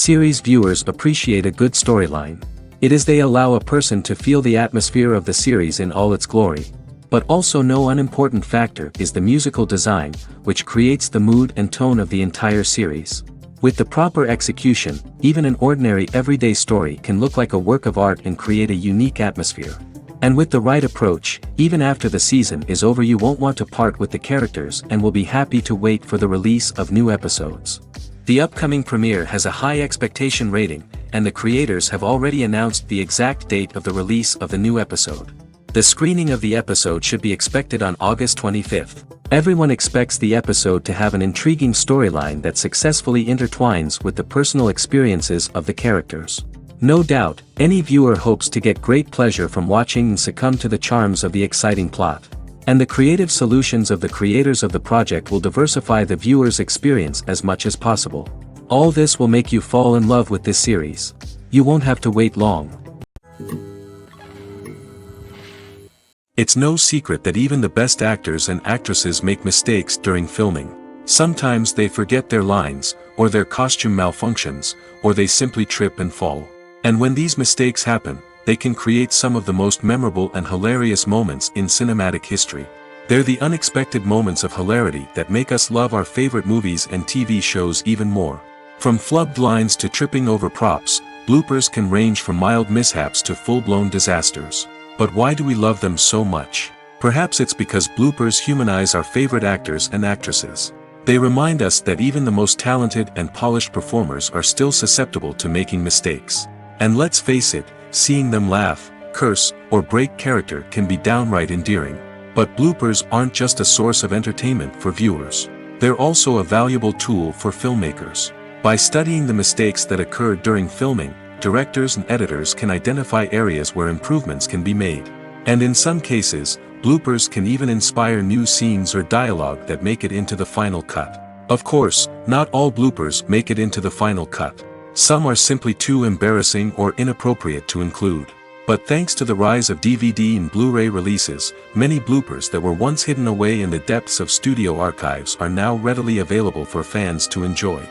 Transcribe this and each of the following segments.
Series viewers appreciate a good storyline. It is they allow a person to feel the atmosphere of the series in all its glory. But also no unimportant factor is the musical design, which creates the mood and tone of the entire series. With the proper execution, even an ordinary everyday story can look like a work of art and create a unique atmosphere. And with the right approach, even after the season is over you won't want to part with the characters and will be happy to wait for the release of new episodes. The upcoming premiere has a high expectation rating, and the creators have already announced the exact date of the release of the new episode. The screening of the episode should be expected on August 25th. Everyone expects the episode to have an intriguing storyline that successfully intertwines with the personal experiences of the characters. No doubt, any viewer hopes to get great pleasure from watching and succumb to the charms of the exciting plot. And the creative solutions of the creators of the project will diversify the viewer's experience as much as possible. All this will make you fall in love with this series. You won't have to wait long. It's no secret that even the best actors and actresses make mistakes during filming. Sometimes they forget their lines, or their costume malfunctions, or they simply trip and fall. And when these mistakes happen, they can create some of the most memorable and hilarious moments in cinematic history. They're the unexpected moments of hilarity that make us love our favorite movies and TV shows even more. From flubbed lines to tripping over props, bloopers can range from mild mishaps to full-blown disasters. But why do we love them so much? Perhaps it's because bloopers humanize our favorite actors and actresses. They remind us that even the most talented and polished performers are still susceptible to making mistakes. And let's face it, seeing them laugh, curse, or break character can be downright endearing. But bloopers aren't just a source of entertainment for viewers. They're also a valuable tool for filmmakers. By studying the mistakes that occurred during filming, directors and editors can identify areas where improvements can be made. And in some cases, bloopers can even inspire new scenes or dialogue that make it into the final cut. Of course, not all bloopers make it into the final cut. Some are simply too embarrassing or inappropriate to include. But thanks to the rise of DVD and Blu-ray releases, many bloopers that were once hidden away in the depths of studio archives are now readily available for fans to enjoy.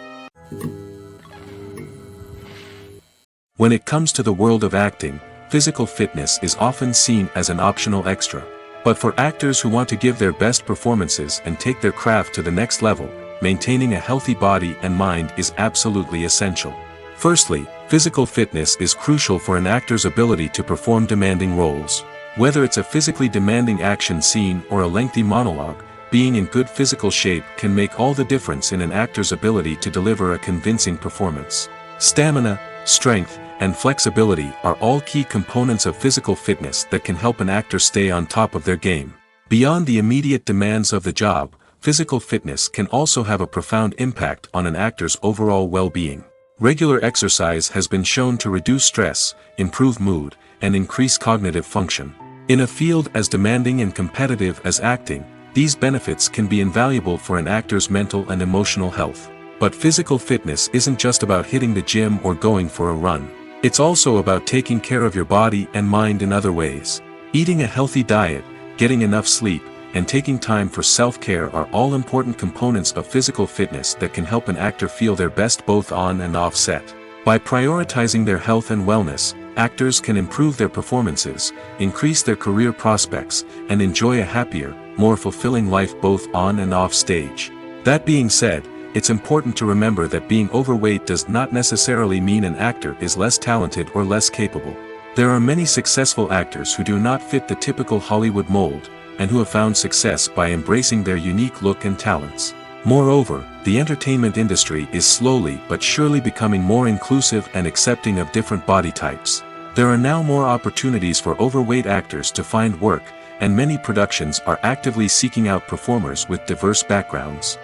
When it comes to the world of acting, physical fitness is often seen as an optional extra. But for actors who want to give their best performances and take their craft to the next level, maintaining a healthy body and mind is absolutely essential. Firstly, physical fitness is crucial for an actor's ability to perform demanding roles. Whether it's a physically demanding action scene or a lengthy monologue, being in good physical shape can make all the difference in an actor's ability to deliver a convincing performance. Stamina, strength, and flexibility are all key components of physical fitness that can help an actor stay on top of their game. Beyond the immediate demands of the job, physical fitness can also have a profound impact on an actor's overall well-being. Regular exercise has been shown to reduce stress, improve mood, and increase cognitive function. In a field as demanding and competitive as acting, these benefits can be invaluable for an actor's mental and emotional health. But physical fitness isn't just about hitting the gym or going for a run. It's also about taking care of your body and mind in other ways. Eating a healthy diet, getting enough sleep, and taking time for self-care are all important components of physical fitness that can help an actor feel their best both on and off set. By prioritizing their health and wellness, actors can improve their performances, increase their career prospects, and enjoy a happier, more fulfilling life both on and off stage. That being said, it's important to remember that being overweight does not necessarily mean an actor is less talented or less capable. There are many successful actors who do not fit the typical Hollywood mold, and who have found success by embracing their unique look and talents. Moreover, the entertainment industry is slowly but surely becoming more inclusive and accepting of different body types. There are now more opportunities for overweight actors to find work, and many productions are actively seeking out performers with diverse backgrounds.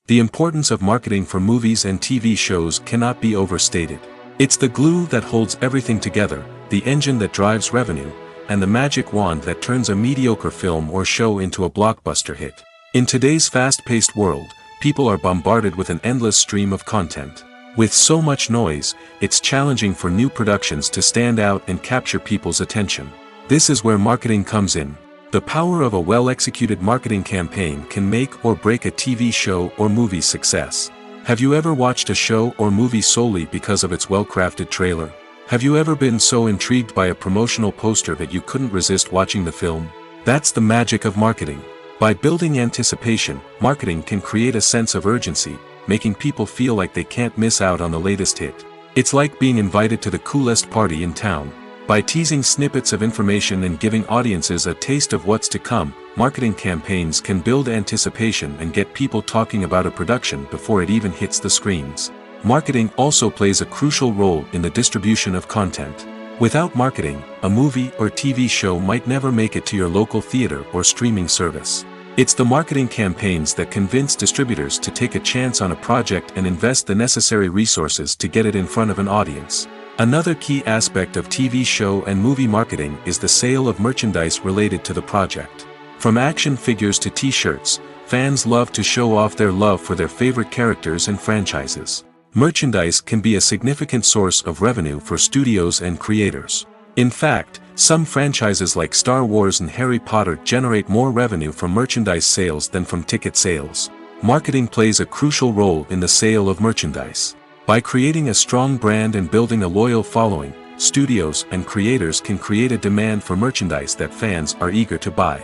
The importance of marketing for movies and TV shows cannot be overstated. It's the glue that holds everything together, the engine that drives revenue, and the magic wand that turns a mediocre film or show into a blockbuster hit. In today's fast-paced world, people are bombarded with an endless stream of content. With so much noise, it's challenging for new productions to stand out and capture people's attention. This is where marketing comes in. The power of a well-executed marketing campaign can make or break a TV show or movie's success. Have you ever watched a show or movie solely because of its well-crafted trailer? Have you ever been so intrigued by a promotional poster that you couldn't resist watching the film? That's the magic of marketing. By building anticipation, marketing can create a sense of urgency, making people feel like they can't miss out on the latest hit. It's like being invited to the coolest party in town. By teasing snippets of information and giving audiences a taste of what's to come, marketing campaigns can build anticipation and get people talking about a production before it even hits the screens. Marketing also plays a crucial role in the distribution of content. Without marketing, a movie or TV show might never make it to your local theater or streaming service. It's the marketing campaigns that convince distributors to take a chance on a project and invest the necessary resources to get it in front of an audience. Another key aspect of TV show and movie marketing is the sale of merchandise related to the project. From action figures to t-shirts, fans love to show off their love for their favorite characters and franchises. Merchandise can be a significant source of revenue for studios and creators. In fact, some franchises like Star Wars and Harry Potter generate more revenue from merchandise sales than from ticket sales. Marketing plays a crucial role in the sale of merchandise. By creating a strong brand and building a loyal following, studios and creators can create a demand for merchandise that fans are eager to buy.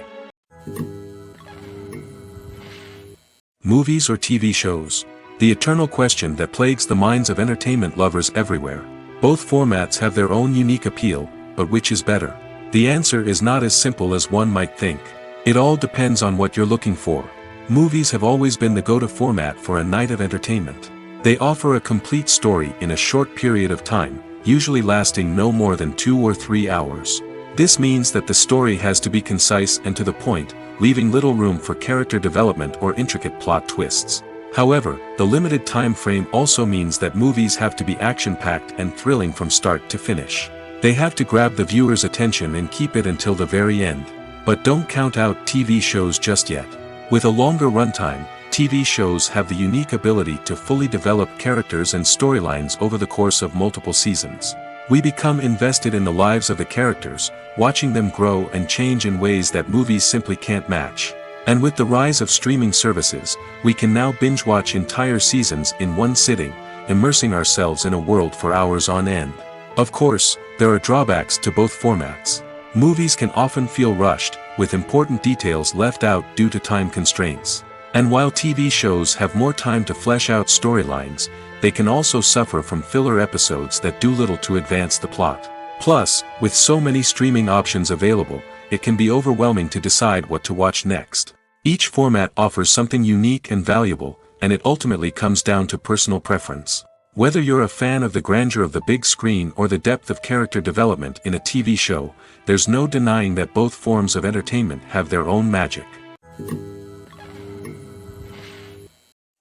Movies or TV shows? The eternal question that plagues the minds of entertainment lovers everywhere. Both formats have their own unique appeal, but which is better? The answer is not as simple as one might think. It all depends on what you're looking for. Movies have always been the go-to format for a night of entertainment. They offer a complete story in a short period of time, usually lasting no more than 2 or 3 hours. This means that the story has to be concise and to the point, leaving little room for character development or intricate plot twists. However, the limited time frame also means that movies have to be action-packed and thrilling from start to finish. They have to grab the viewer's attention and keep it until the very end. But don't count out TV shows just yet. With a longer runtime, TV shows have the unique ability to fully develop characters and storylines over the course of multiple seasons. We become invested in the lives of the characters, watching them grow and change in ways that movies simply can't match. And with the rise of streaming services, we can now binge-watch entire seasons in one sitting, immersing ourselves in a world for hours on end. Of course, there are drawbacks to both formats. Movies can often feel rushed, with important details left out due to time constraints. And while TV shows have more time to flesh out storylines, they can also suffer from filler episodes that do little to advance the plot. Plus, with so many streaming options available, it can be overwhelming to decide what to watch next. Each format offers something unique and valuable, and it ultimately comes down to personal preference. Whether you're a fan of the grandeur of the big screen or the depth of character development in a TV show, there's no denying that both forms of entertainment have their own magic.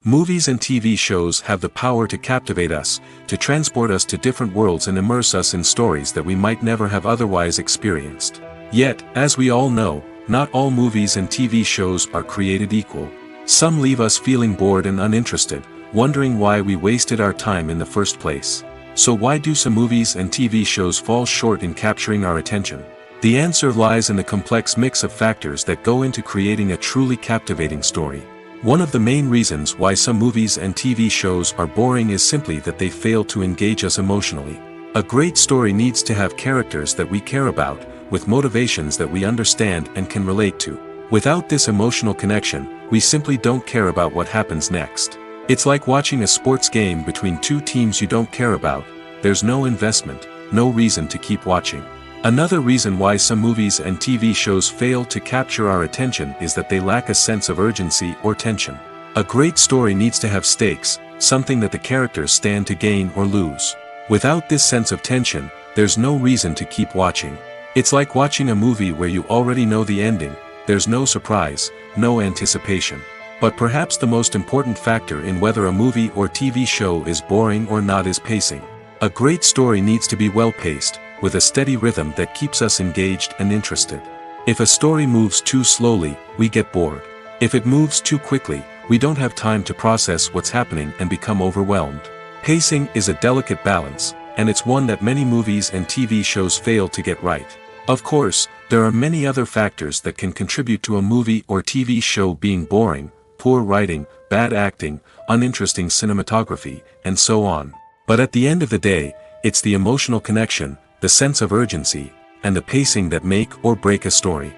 Movies and TV shows have the power to captivate us, to transport us to different worlds and immerse us in stories that we might never have otherwise experienced. Yet, as we all know, not all movies and TV shows are created equal. Some leave us feeling bored and uninterested, wondering why we wasted our time in the first place. So why do some movies and TV shows fall short in capturing our attention? The answer lies in the complex mix of factors that go into creating a truly captivating story. One of the main reasons why some movies and TV shows are boring is simply that they fail to engage us emotionally. A great story needs to have characters that we care about, with motivations that we understand and can relate to. Without this emotional connection, we simply don't care about what happens next. It's like watching a sports game between two teams you don't care about. There's no investment, no reason to keep watching. Another reason why some movies and TV shows fail to capture our attention is that they lack a sense of urgency or tension. A great story needs to have stakes, something that the characters stand to gain or lose. Without this sense of tension, there's no reason to keep watching. It's like watching a movie where you already know the ending. There's no surprise, no anticipation. But perhaps the most important factor in whether a movie or TV show is boring or not is pacing. A great story needs to be well-paced, with a steady rhythm that keeps us engaged and interested. If a story moves too slowly, we get bored. If it moves too quickly, we don't have time to process what's happening and become overwhelmed. Pacing is a delicate balance, and it's one that many movies and TV shows fail to get right. Of course, There are many other factors that can contribute to a movie or TV show being boring: poor writing, bad acting, uninteresting cinematography, and so on. But at the end of the day, it's the emotional connection, the sense of urgency, and the pacing that make or break a story.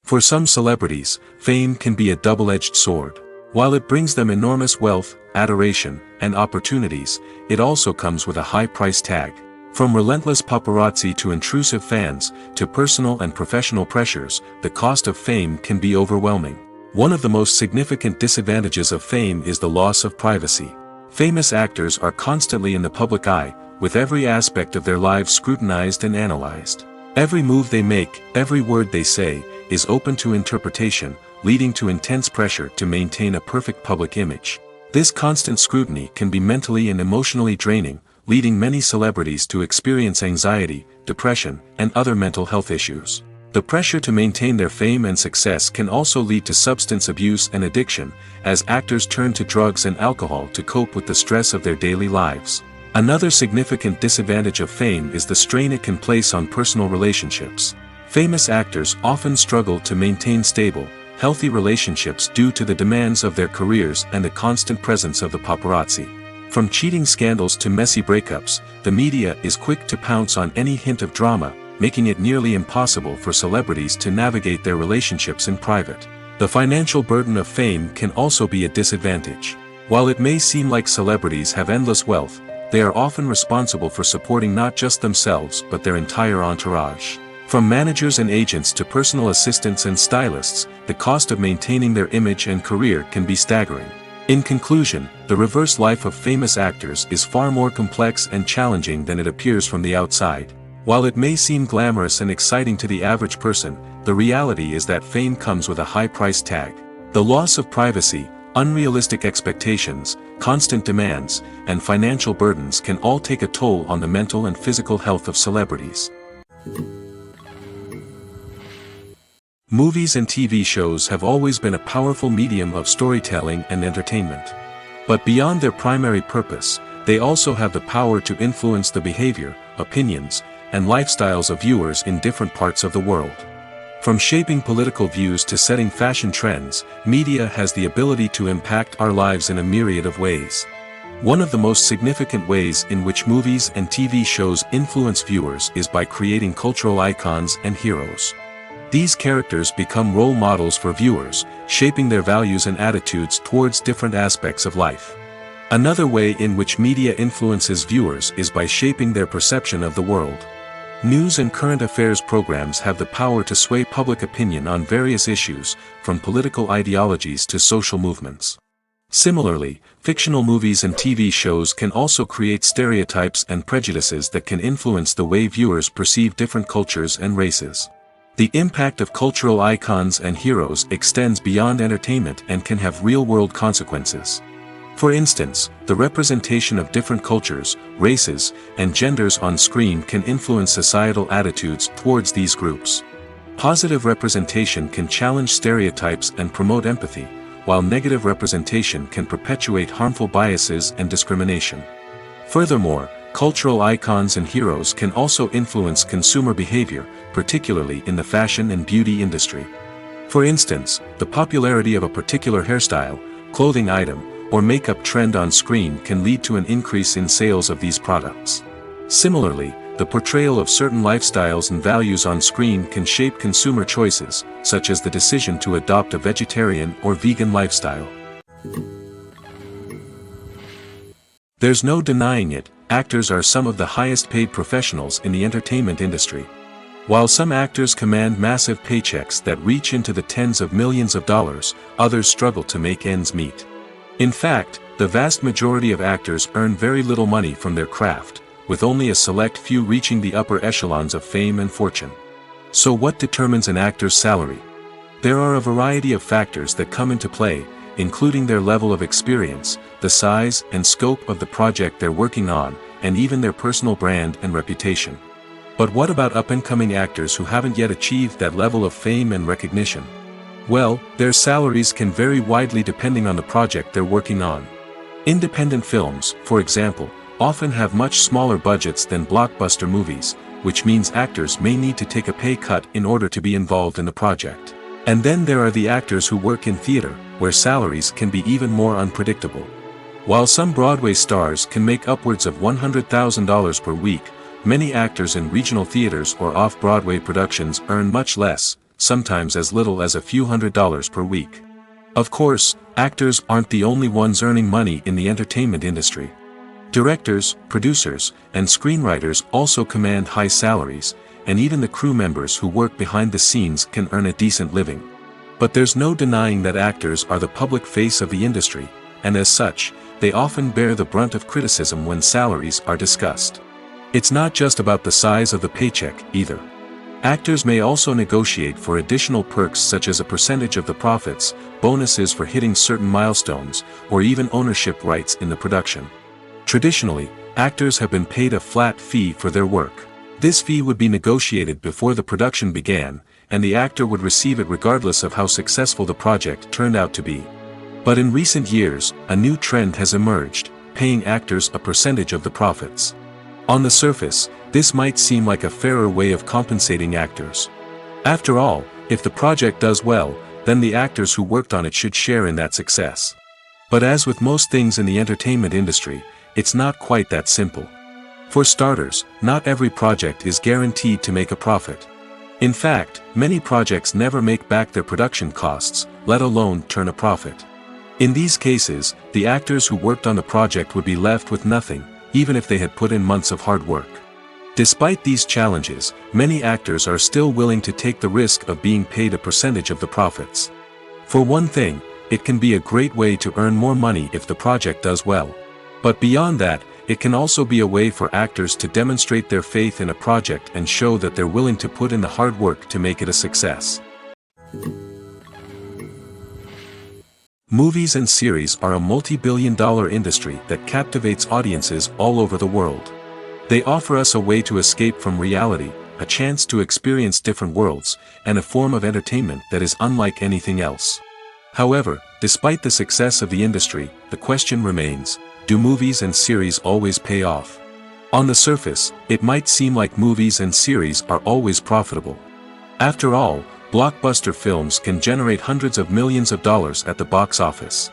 For some celebrities, fame can be a double-edged sword. While it brings them enormous wealth, adoration, and opportunities, it also comes with a high price tag. From relentless paparazzi to intrusive fans, to personal and professional pressures, the cost of fame can be overwhelming. One of the most significant disadvantages of fame is the loss of privacy. Famous actors are constantly in the public eye, with every aspect of their lives scrutinized and analyzed. Every move they make, every word they say, is open to interpretation, leading to intense pressure to maintain a perfect public image. This constant scrutiny can be mentally and emotionally draining, leading many celebrities to experience anxiety, depression, and other mental health issues. The pressure to maintain their fame and success can also lead to substance abuse and addiction, as actors turn to drugs and alcohol to cope with the stress of their daily lives. Another significant disadvantage of fame is the strain it can place on personal relationships. Famous actors often struggle to maintain stable, healthy relationships due to the demands of their careers and the constant presence of the paparazzi. From cheating scandals to messy breakups, the media is quick to pounce on any hint of drama, making it nearly impossible for celebrities to navigate their relationships in private. The financial burden of fame can also be a disadvantage. While it may seem like celebrities have endless wealth, they are often responsible for supporting not just themselves but their entire entourage. From managers and agents to personal assistants and stylists, the cost of maintaining their image and career can be staggering. In conclusion, the reverse life of famous actors is far more complex and challenging than it appears from the outside. While it may seem glamorous and exciting to the average person, the reality is that fame comes with a high price tag. The loss of privacy, unrealistic expectations, constant demands, and financial burdens can all take a toll on the mental and physical health of celebrities. Movies and TV shows have always been a powerful medium of storytelling and entertainment. But beyond their primary purpose, they also have the power to influence the behavior, opinions, and lifestyles of viewers in different parts of the world. From shaping political views to setting fashion trends, media has the ability to impact our lives in a myriad of ways. One of the most significant ways in which movies and TV shows influence viewers is by creating cultural icons and heroes. These characters become role models for viewers, shaping their values and attitudes towards different aspects of life. Another way in which media influences viewers is by shaping their perception of the world. News and current affairs programs have the power to sway public opinion on various issues, from political ideologies to social movements. Similarly, fictional movies and TV shows can also create stereotypes and prejudices that can influence the way viewers perceive different cultures and races. The impact of cultural icons and heroes extends beyond entertainment and can have real-world consequences. For instance, the representation of different cultures, races, and genders on screen can influence societal attitudes towards these groups. Positive representation can challenge stereotypes and promote empathy, while negative representation can perpetuate harmful biases and discrimination. Furthermore, cultural icons and heroes can also influence consumer behavior, particularly in the fashion and beauty industry. For instance, the popularity of a particular hairstyle, clothing item, or makeup trend on screen can lead to an increase in sales of these products. Similarly, the portrayal of certain lifestyles and values on screen can shape consumer choices, such as the decision to adopt a vegetarian or vegan lifestyle. There's no denying it, actors are some of the highest paid professionals in the entertainment industry. While some actors command massive paychecks that reach into the tens of millions of dollars, others struggle to make ends meet. In fact, the vast majority of actors earn very little money from their craft, with only a select few reaching the upper echelons of fame and fortune. So what determines an actor's salary? There are a variety of factors that come into play, including their level of experience, the size and scope of the project they're working on, and even their personal brand and reputation. But what about up-and-coming actors who haven't yet achieved that level of fame and recognition? Well, their salaries can vary widely depending on the project they're working on. Independent films, for example, often have much smaller budgets than blockbuster movies, which means actors may need to take a pay cut in order to be involved in the project. And then there are the actors who work in theater, where salaries can be even more unpredictable. While some Broadway stars can make upwards of $100,000 per week, many actors in regional theaters or off-Broadway productions earn much less, sometimes as little as a few $100s per week. Of course, actors aren't the only ones earning money in the entertainment industry. Directors, producers, and screenwriters also command high salaries, and even the crew members who work behind the scenes can earn a decent living. But there's no denying that actors are the public face of the industry, and as such, they often bear the brunt of criticism when salaries are discussed. It's not just about the size of the paycheck, either. Actors may also negotiate for additional perks such as a percentage of the profits, bonuses for hitting certain milestones, or even ownership rights in the production. Traditionally, actors have been paid a flat fee for their work. This fee would be negotiated before the production began, and the actor would receive it regardless of how successful the project turned out to be. But in recent years, a new trend has emerged, paying actors a percentage of the profits. On the surface, this might seem like a fairer way of compensating actors. After all, if the project does well, then the actors who worked on it should share in that success. But as with most things in the entertainment industry, it's not quite that simple. For starters, not every project is guaranteed to make a profit. In fact, many projects never make back their production costs, let alone turn a profit. In these cases, the actors who worked on the project would be left with nothing, even if they had put in months of hard work. Despite these challenges, many actors are still willing to take the risk of being paid a percentage of the profits. For one thing, it can be a great way to earn more money if the project does well. But beyond that, it can also be a way for actors to demonstrate their faith in a project and show that they're willing to put in the hard work to make it a success. Movies and series are a multi-billion-dollar industry that captivates audiences all over the world. They offer us a way to escape from reality, a chance to experience different worlds, and a form of entertainment that is unlike anything else. However, despite the success of the industry, the question remains, do movies and series always pay off? On the surface, it might seem like movies and series are always profitable. After all, blockbuster films can generate hundreds of millions of dollars at the box office.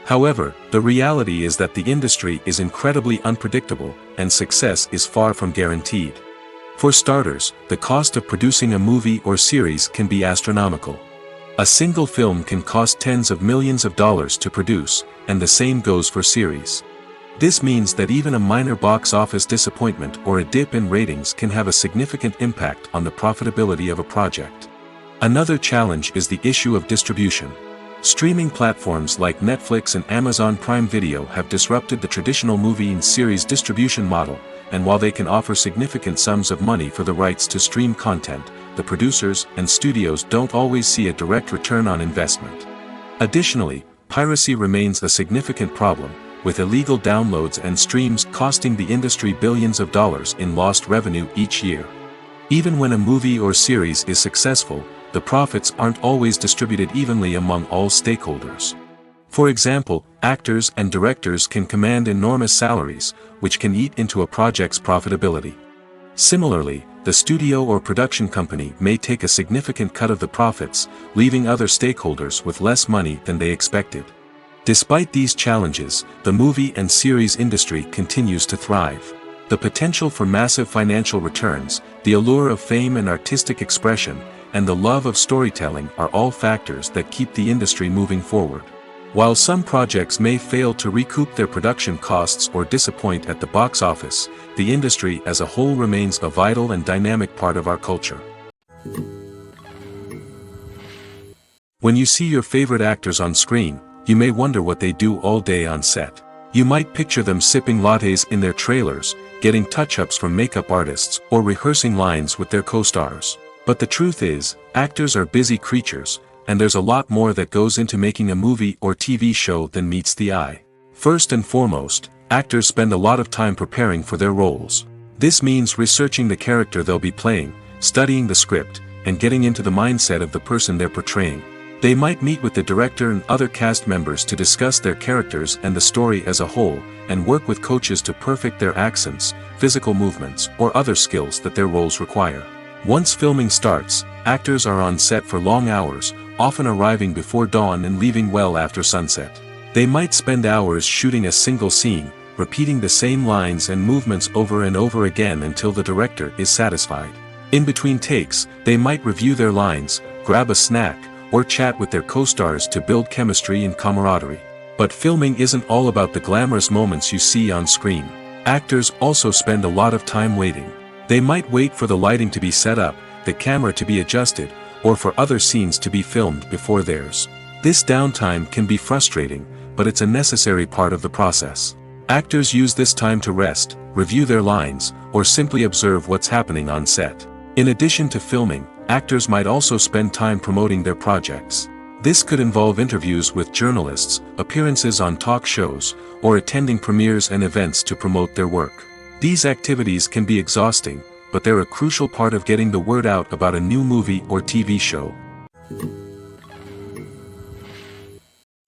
However, the reality is that the industry is incredibly unpredictable, and success is far from guaranteed. For starters, the cost of producing a movie or series can be astronomical. A single film can cost tens of millions of dollars to produce, and the same goes for series. This means that even a minor box office disappointment or a dip in ratings can have a significant impact on the profitability of a project. Another challenge is the issue of distribution. Streaming platforms like Netflix and Amazon Prime Video have disrupted the traditional movie and series distribution model, and while they can offer significant sums of money for the rights to stream content, the producers and studios don't always see a direct return on investment. Additionally, piracy remains a significant problem, with illegal downloads and streams costing the industry billions of dollars in lost revenue each year. Even when a movie or series is successful, the profits aren't always distributed evenly among all stakeholders. For example, actors and directors can command enormous salaries, which can eat into a project's profitability. Similarly, the studio or production company may take a significant cut of the profits, leaving other stakeholders with less money than they expected. Despite these challenges, the movie and series industry continues to thrive. The potential for massive financial returns, the allure of fame and artistic expression, and the love of storytelling are all factors that keep the industry moving forward. While some projects may fail to recoup their production costs or disappoint at the box office, the industry as a whole remains a vital and dynamic part of our culture. When you see your favorite actors on screen, you may wonder what they do all day on set. You might picture them sipping lattes in their trailers, getting touch-ups from makeup artists, or rehearsing lines with their co-stars. But the truth is, actors are busy creatures, and there's a lot more that goes into making a movie or TV show than meets the eye. First and foremost, actors spend a lot of time preparing for their roles. This means researching the character they'll be playing, studying the script, and getting into the mindset of the person they're portraying. They might meet with the director and other cast members to discuss their characters and the story as a whole, and work with coaches to perfect their accents, physical movements, or other skills that their roles require. Once filming starts, actors are on set for long hours, often arriving before dawn and leaving well after sunset. They might spend hours shooting a single scene, repeating the same lines and movements over and over again until the director is satisfied. In between takes, they might review their lines, grab a snack, or chat with their co-stars to build chemistry and camaraderie. But filming isn't all about the glamorous moments you see on screen. Actors also spend a lot of time waiting. They might wait for the lighting to be set up, the camera to be adjusted, or for other scenes to be filmed before theirs. This downtime can be frustrating, but it's a necessary part of the process. Actors use this time to rest, review their lines, or simply observe what's happening on set. In addition to filming, actors might also spend time promoting their projects. This could involve interviews with journalists, appearances on talk shows, or attending premieres and events to promote their work. These activities can be exhausting, but they're a crucial part of getting the word out about a new movie or TV show.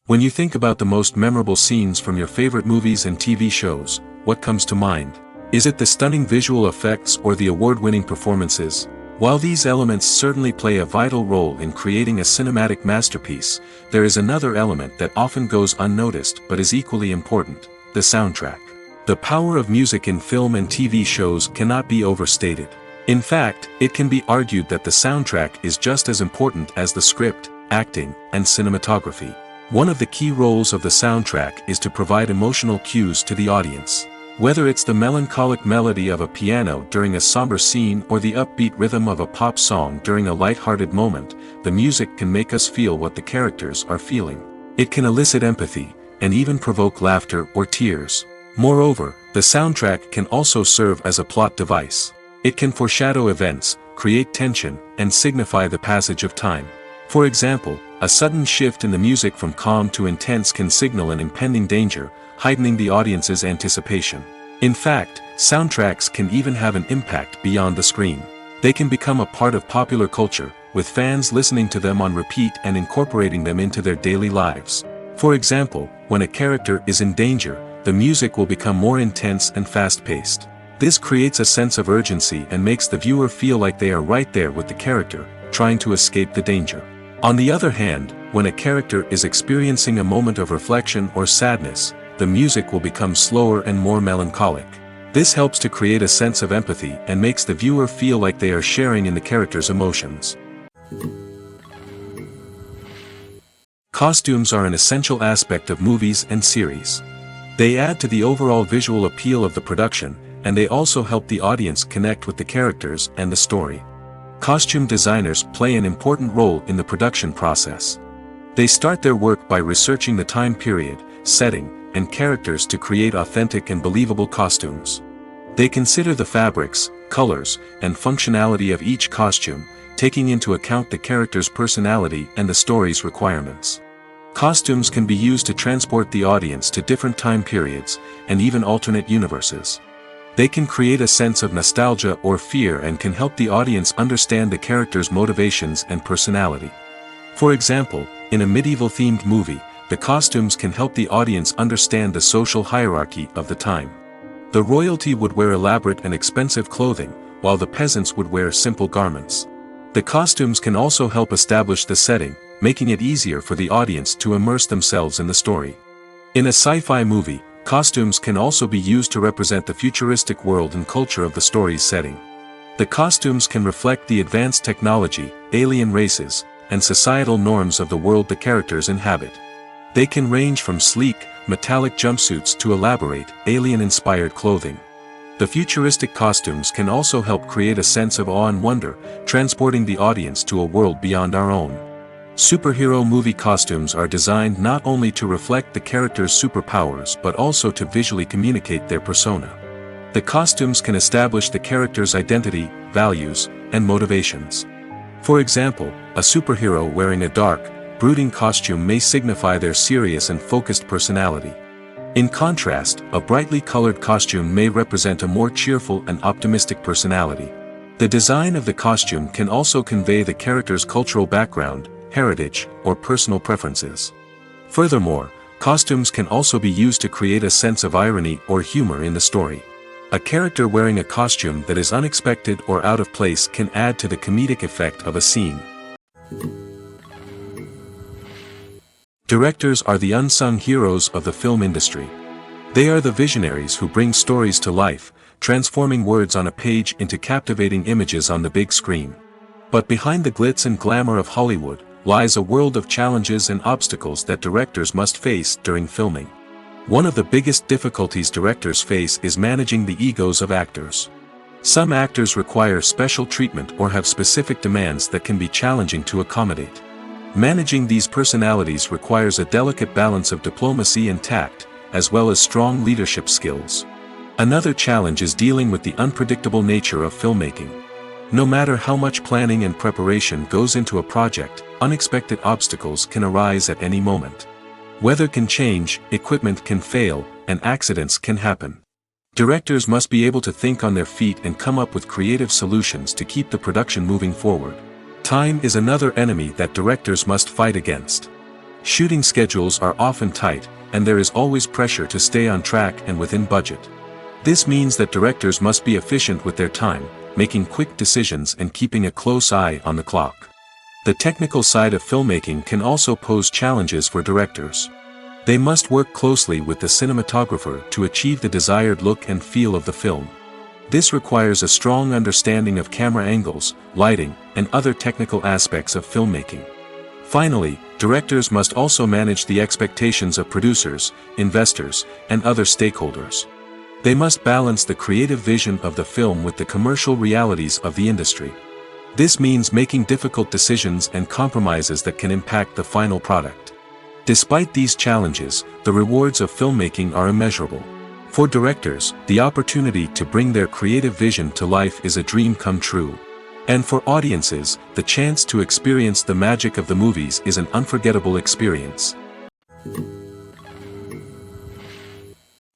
When you think about the most memorable scenes from your favorite movies and TV shows, what comes to mind? Is it the stunning visual effects or the award-winning performances? While these elements certainly play a vital role in creating a cinematic masterpiece, there is another element that often goes unnoticed but is equally important: the soundtrack. The power of music in film and TV shows cannot be overstated. In fact, it can be argued that the soundtrack is just as important as the script, acting, and cinematography. One of the key roles of the soundtrack is to provide emotional cues to the audience. Whether it's the melancholic melody of a piano during a somber scene or the upbeat rhythm of a pop song during a light-hearted moment, the music can make us feel what the characters are feeling. It can elicit empathy, and even provoke laughter or tears. Moreover, the soundtrack can also serve as a plot device. It can foreshadow events, create tension, and signify the passage of time. For example, a sudden shift in the music from calm to intense can signal an impending danger, heightening the audience's anticipation. In fact, soundtracks can even have an impact beyond the screen. They can become a part of popular culture, with fans listening to them on repeat and incorporating them into their daily lives. For example, when a character is in danger, the music will become more intense and fast-paced. This creates a sense of urgency and makes the viewer feel like they are right there with the character, trying to escape the danger. On the other hand, when a character is experiencing a moment of reflection or sadness, the music will become slower and more melancholic. This helps to create a sense of empathy and makes the viewer feel like they are sharing in the character's emotions. Costumes are an essential aspect of movies and series. They add to the overall visual appeal of the production, and they also help the audience connect with the characters and the story. Costume designers play an important role in the production process. They start their work by researching the time period, setting, and characters to create authentic and believable costumes. They consider the fabrics, colors, and functionality of each costume, taking into account the character's personality and the story's requirements. Costumes can be used to transport the audience to different time periods, and even alternate universes. They can create a sense of nostalgia or fear and can help the audience understand the character's motivations and personality. For example, in a medieval-themed movie, the costumes can help the audience understand the social hierarchy of the time. The royalty would wear elaborate and expensive clothing, while the peasants would wear simple garments. The costumes can also help establish the setting, making it easier for the audience to immerse themselves in the story. In a sci-fi movie, costumes can also be used to represent the futuristic world and culture of the story's setting. The costumes can reflect the advanced technology, alien races, and societal norms of the world the characters inhabit. They can range from sleek, metallic jumpsuits to elaborate, alien-inspired clothing. The futuristic costumes can also help create a sense of awe and wonder, transporting the audience to a world beyond our own. Superhero movie costumes are designed not only to reflect the character's superpowers but also to visually communicate their persona. The costumes can establish the character's identity, values, and motivations. For example, a superhero wearing a dark, brooding costume may signify their serious and focused personality. In contrast, a brightly colored costume may represent a more cheerful and optimistic personality. The design of the costume can also convey the character's cultural background, heritage, or personal preferences. Furthermore, costumes can also be used to create a sense of irony or humor in the story. A character wearing a costume that is unexpected or out of place can add to the comedic effect of a scene. Directors are the unsung heroes of the film industry. They are the visionaries who bring stories to life, transforming words on a page into captivating images on the big screen. But behind the glitz and glamour of Hollywood lies a world of challenges and obstacles that directors must face during filming. One of the biggest difficulties directors face is managing the egos of actors. Some actors require special treatment or have specific demands that can be challenging to accommodate. Managing these personalities requires a delicate balance of diplomacy and tact, as well as strong leadership skills. Another challenge is dealing with the unpredictable nature of filmmaking. No matter how much planning and preparation goes into a project, unexpected obstacles can arise at any moment. Weather can change, equipment can fail, and accidents can happen. Directors must be able to think on their feet and come up with creative solutions to keep the production moving forward. Time is another enemy that directors must fight against. Shooting schedules are often tight, and there is always pressure to stay on track and within budget. This means that directors must be efficient with their time, making quick decisions and keeping a close eye on the clock. The technical side of filmmaking can also pose challenges for directors. They must work closely with the cinematographer to achieve the desired look and feel of the film. This requires a strong understanding of camera angles, lighting, and other technical aspects of filmmaking. Finally, directors must also manage the expectations of producers, investors, and other stakeholders. They must balance the creative vision of the film with the commercial realities of the industry. This means making difficult decisions and compromises that can impact the final product. Despite these challenges, the rewards of filmmaking are immeasurable. For directors, the opportunity to bring their creative vision to life is a dream come true. And for audiences, the chance to experience the magic of the movies is an unforgettable experience.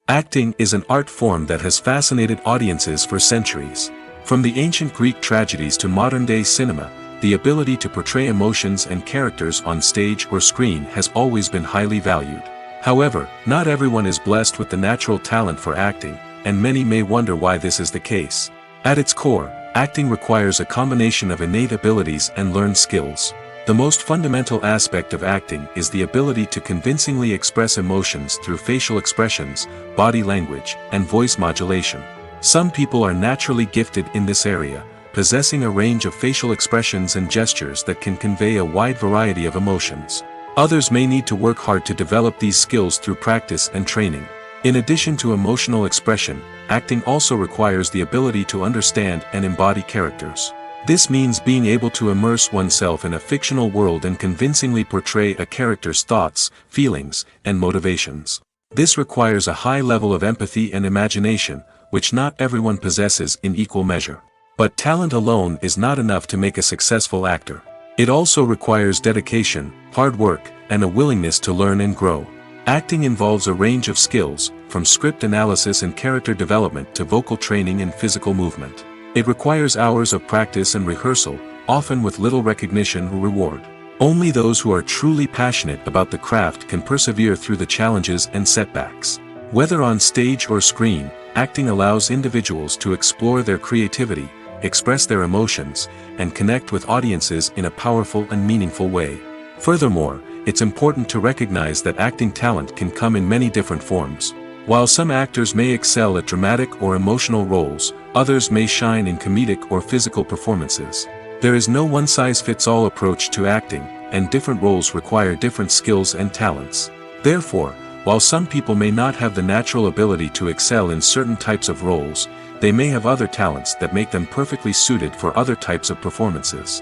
Acting is an art form that has fascinated audiences for centuries. From the ancient Greek tragedies to modern-day cinema, the ability to portray emotions and characters on stage or screen has always been highly valued. However, not everyone is blessed with the natural talent for acting, and many may wonder why this is the case. At its core, acting requires a combination of innate abilities and learned skills. The most fundamental aspect of acting is the ability to convincingly express emotions through facial expressions, body language, and voice modulation. Some people are naturally gifted in this area, possessing a range of facial expressions and gestures that can convey a wide variety of emotions. Others may need to work hard to develop these skills through practice and training. In addition to emotional expression, acting also requires the ability to understand and embody characters. This means being able to immerse oneself in a fictional world and convincingly portray a character's thoughts, feelings, and motivations. This requires a high level of empathy and imagination, which not everyone possesses in equal measure. But talent alone is not enough to make a successful actor. It also requires dedication, hard work, and a willingness to learn and grow. Acting involves a range of skills, from script analysis and character development to vocal training and physical movement. It requires hours of practice and rehearsal, often with little recognition or reward. Only those who are truly passionate about the craft can persevere through the challenges and setbacks. Whether on stage or screen, acting allows individuals to explore their creativity, express their emotions, and connect with audiences in a powerful and meaningful way. Furthermore, it's important to recognize that acting talent can come in many different forms. While some actors may excel at dramatic or emotional roles, others may shine in comedic or physical performances. There is no one-size-fits-all approach to acting, and different roles require different skills and talents. Therefore, while some people may not have the natural ability to excel in certain types of roles, they may have other talents that make them perfectly suited for other types of performances.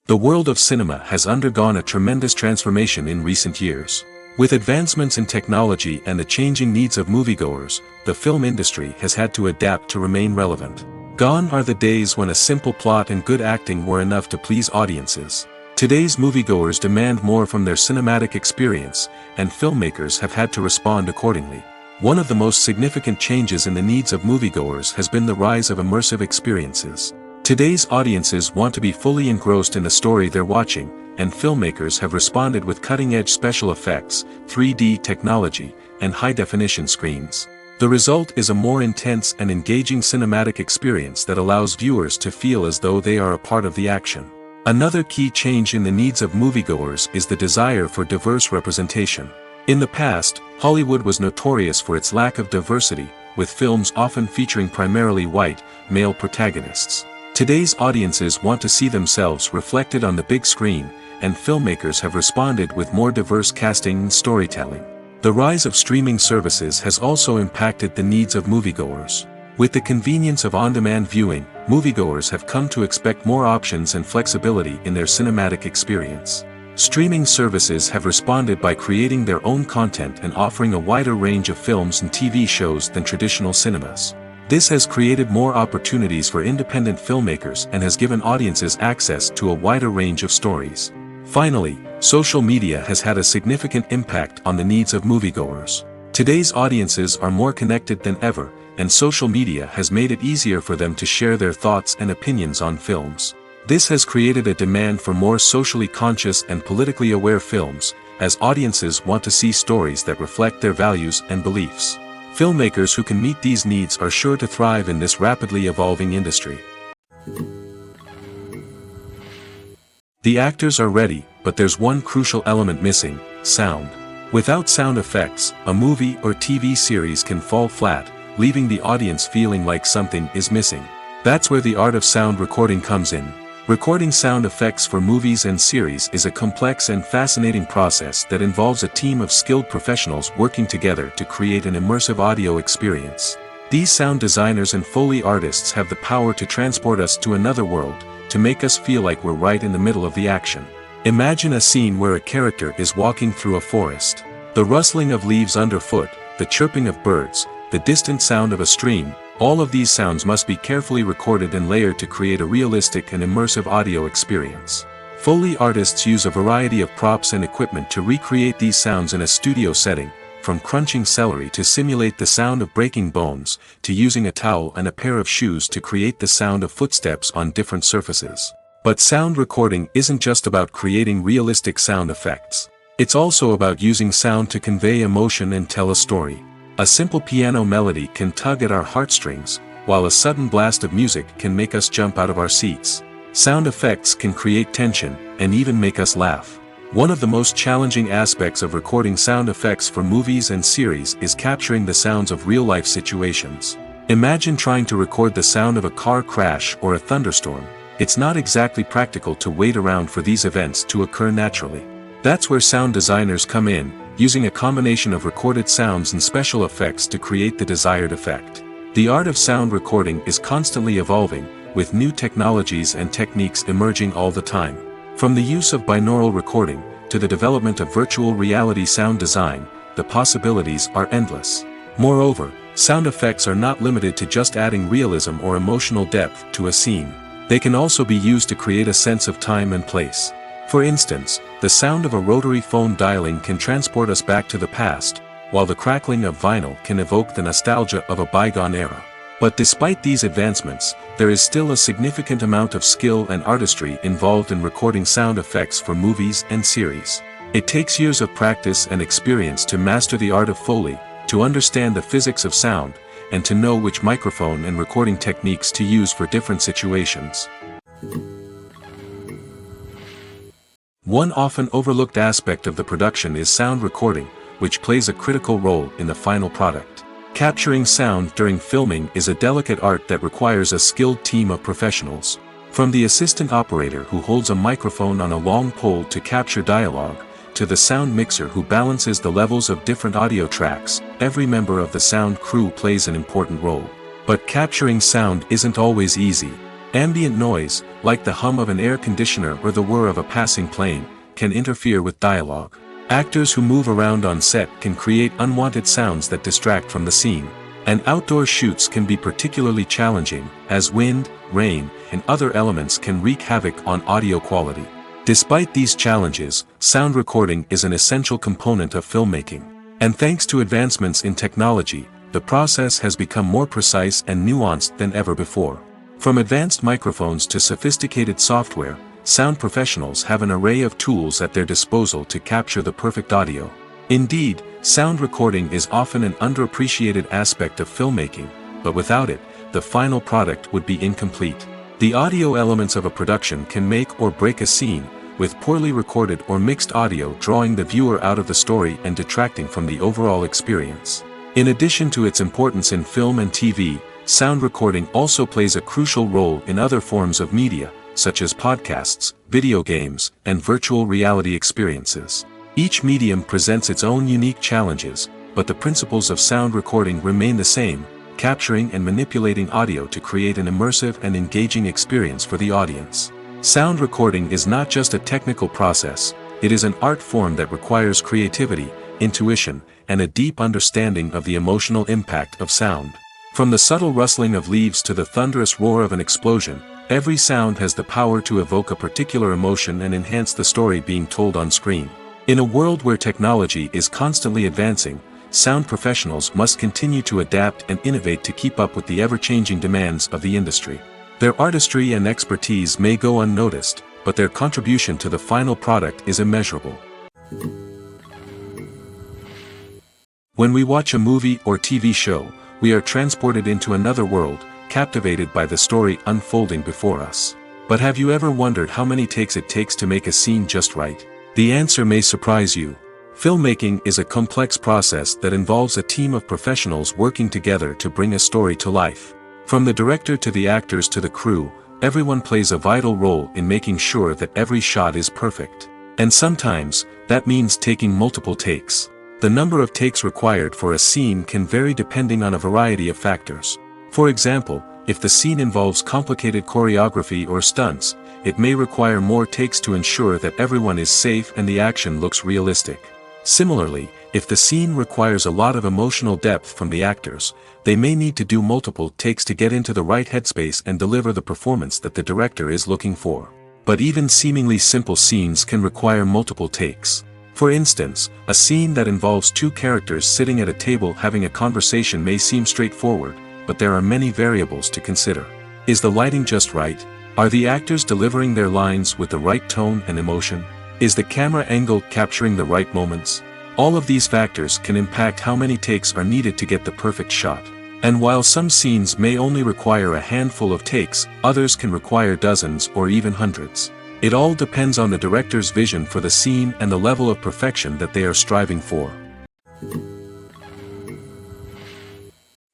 The world of cinema has undergone a tremendous transformation in recent years. With advancements in technology and the changing needs of moviegoers, the film industry has had to adapt to remain relevant. Gone are the days when a simple plot and good acting were enough to please audiences. Today's moviegoers demand more from their cinematic experience, and filmmakers have had to respond accordingly. One of the most significant changes in the needs of moviegoers has been the rise of immersive experiences. Today's audiences want to be fully engrossed in the story they're watching, and filmmakers have responded with cutting-edge special effects, 3D technology, and high-definition screens. The result is a more intense and engaging cinematic experience that allows viewers to feel as though they are a part of the action. Another key change in the needs of moviegoers is the desire for diverse representation. In the past, Hollywood was notorious for its lack of diversity, with films often featuring primarily white, male protagonists. Today's audiences want to see themselves reflected on the big screen, and filmmakers have responded with more diverse casting and storytelling. The rise of streaming services has also impacted the needs of moviegoers. With the convenience of on-demand viewing, moviegoers have come to expect more options and flexibility in their cinematic experience. Streaming services have responded by creating their own content and offering a wider range of films and TV shows than traditional cinemas. This has created more opportunities for independent filmmakers and has given audiences access to a wider range of stories. Finally, social media has had a significant impact on the needs of moviegoers. Today's audiences are more connected than ever, and social media has made it easier for them to share their thoughts and opinions on films. This has created a demand for more socially conscious and politically aware films, as audiences want to see stories that reflect their values and beliefs. Filmmakers who can meet these needs are sure to thrive in this rapidly evolving industry. The actors are ready, but there's one crucial element missing: sound. Without sound effects, a movie or TV series can fall flat, leaving the audience feeling like something is missing. That's where the art of sound recording comes in. Recording sound effects for movies and series is a complex and fascinating process that involves a team of skilled professionals working together to create an immersive audio experience. These sound designers and Foley artists have the power to transport us to another world, to make us feel like we're right in the middle of the action. Imagine a scene where a character is walking through a forest. The rustling of leaves underfoot, the chirping of birds, the distant sound of a stream, all of these sounds must be carefully recorded and layered to create a realistic and immersive audio experience. Foley artists use a variety of props and equipment to recreate these sounds in a studio setting, from crunching celery to simulate the sound of breaking bones, to using a towel and a pair of shoes to create the sound of footsteps on different surfaces. But sound recording isn't just about creating realistic sound effects. It's also about using sound to convey emotion and tell a story. A simple piano melody can tug at our heartstrings, while a sudden blast of music can make us jump out of our seats. Sound effects can create tension, and even make us laugh. One of the most challenging aspects of recording sound effects for movies and series is capturing the sounds of real-life situations. Imagine trying to record the sound of a car crash or a thunderstorm. It's not exactly practical to wait around for these events to occur naturally. That's where sound designers come in, using a combination of recorded sounds and special effects to create the desired effect. The art of sound recording is constantly evolving, with new technologies and techniques emerging all the time. From the use of binaural recording, to the development of virtual reality sound design, the possibilities are endless. Moreover, sound effects are not limited to just adding realism or emotional depth to a scene. They can also be used to create a sense of time and place. For instance, the sound of a rotary phone dialing can transport us back to the past, while the crackling of vinyl can evoke the nostalgia of a bygone era. But despite these advancements, there is still a significant amount of skill and artistry involved in recording sound effects for movies and series. It takes years of practice and experience to master the art of Foley, to understand the physics of sound, and to know which microphone and recording techniques to use for different situations. One often overlooked aspect of the production is sound recording, which plays a critical role in the final product. Capturing sound during filming is a delicate art that requires a skilled team of professionals. From the assistant operator who holds a microphone on a long pole to capture dialogue, to the sound mixer who balances the levels of different audio tracks, every member of the sound crew plays an important role. But capturing sound isn't always easy. Ambient noise, like the hum of an air conditioner or the whir of a passing plane, can interfere with dialogue. Actors who move around on set can create unwanted sounds that distract from the scene. And outdoor shoots can be particularly challenging, as wind, rain, and other elements can wreak havoc on audio quality. Despite these challenges, sound recording is an essential component of filmmaking. And thanks to advancements in technology, the process has become more precise and nuanced than ever before. From advanced microphones to sophisticated software, sound professionals have an array of tools at their disposal to capture the perfect audio. Indeed, sound recording is often an underappreciated aspect of filmmaking, but without it, the final product would be incomplete. The audio elements of a production can make or break a scene, with poorly recorded or mixed audio drawing the viewer out of the story and detracting from the overall experience. In addition to its importance in film and TV, sound recording also plays a crucial role in other forms of media, such as podcasts, video games, and virtual reality experiences. Each medium presents its own unique challenges, but the principles of sound recording remain the same: capturing and manipulating audio to create an immersive and engaging experience for the audience. Sound recording is not just a technical process, it is an art form that requires creativity, intuition, and a deep understanding of the emotional impact of sound. From the subtle rustling of leaves to the thunderous roar of an explosion, every sound has the power to evoke a particular emotion and enhance the story being told on screen. In a world where technology is constantly advancing, sound professionals must continue to adapt and innovate to keep up with the ever-changing demands of the industry. Their artistry and expertise may go unnoticed, but their contribution to the final product is immeasurable. When we watch a movie or TV show, we are transported into another world, captivated by the story unfolding before us. But have you ever wondered how many takes it takes to make a scene just right? The answer may surprise you. Filmmaking is a complex process that involves a team of professionals working together to bring a story to life. From the director to the actors to the crew, everyone plays a vital role in making sure that every shot is perfect. And sometimes, that means taking multiple takes. The number of takes required for a scene can vary depending on a variety of factors. For example, if the scene involves complicated choreography or stunts, it may require more takes to ensure that everyone is safe and the action looks realistic. Similarly, if the scene requires a lot of emotional depth from the actors, they may need to do multiple takes to get into the right headspace and deliver the performance that the director is looking for. But even seemingly simple scenes can require multiple takes. For instance, a scene that involves two characters sitting at a table having a conversation may seem straightforward, but there are many variables to consider. Is the lighting just right? Are the actors delivering their lines with the right tone and emotion? Is the camera angle capturing the right moments? All of these factors can impact how many takes are needed to get the perfect shot. And while some scenes may only require a handful of takes, others can require dozens or even hundreds. It all depends on the director's vision for the scene and the level of perfection that they are striving for.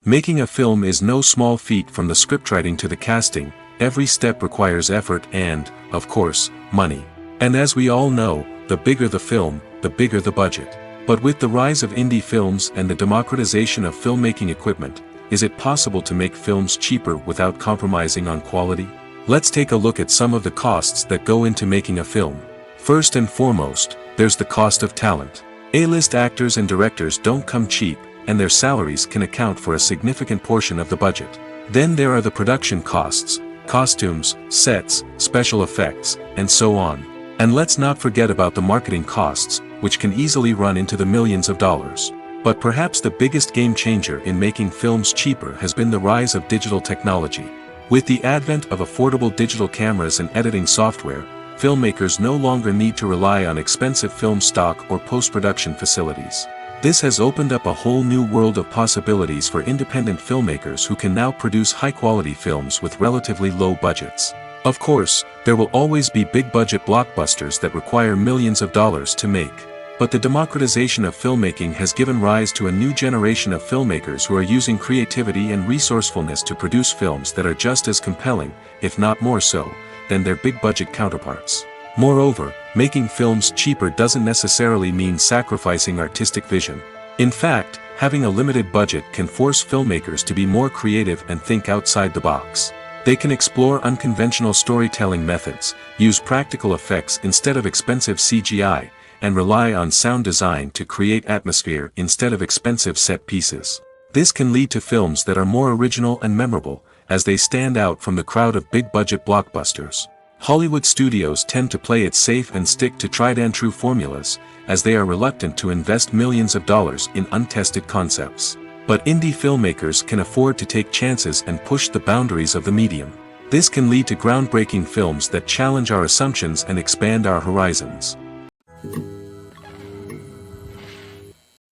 Making a film is no small feat. From the scriptwriting to the casting, every step requires effort and, of course, money. And as we all know, the bigger the film, the bigger the budget. But with the rise of indie films and the democratization of filmmaking equipment, is it possible to make films cheaper without compromising on quality? Let's take a look at some of the costs that go into making a film. First and foremost, there's the cost of talent. A-list actors and directors don't come cheap, and their salaries can account for a significant portion of the budget. Then there are the production costs, costumes, sets, special effects, and so on. And let's not forget about the marketing costs, which can easily run into the millions of dollars. But perhaps the biggest game changer in making films cheaper has been the rise of digital technology. With the advent of affordable digital cameras and editing software, filmmakers no longer need to rely on expensive film stock or post-production facilities. This has opened up a whole new world of possibilities for independent filmmakers who can now produce high-quality films with relatively low budgets. Of course, there will always be big-budget blockbusters that require millions of dollars to make. But the democratization of filmmaking has given rise to a new generation of filmmakers who are using creativity and resourcefulness to produce films that are just as compelling, if not more so, than their big-budget counterparts. Moreover, making films cheaper doesn't necessarily mean sacrificing artistic vision. In fact, having a limited budget can force filmmakers to be more creative and think outside the box. They can explore unconventional storytelling methods, use practical effects instead of expensive CGI, and rely on sound design to create atmosphere instead of expensive set pieces. This can lead to films that are more original and memorable, as they stand out from the crowd of big-budget blockbusters. Hollywood studios tend to play it safe and stick to tried-and-true formulas, as they are reluctant to invest millions of dollars in untested concepts. But indie filmmakers can afford to take chances and push the boundaries of the medium. This can lead to groundbreaking films that challenge our assumptions and expand our horizons.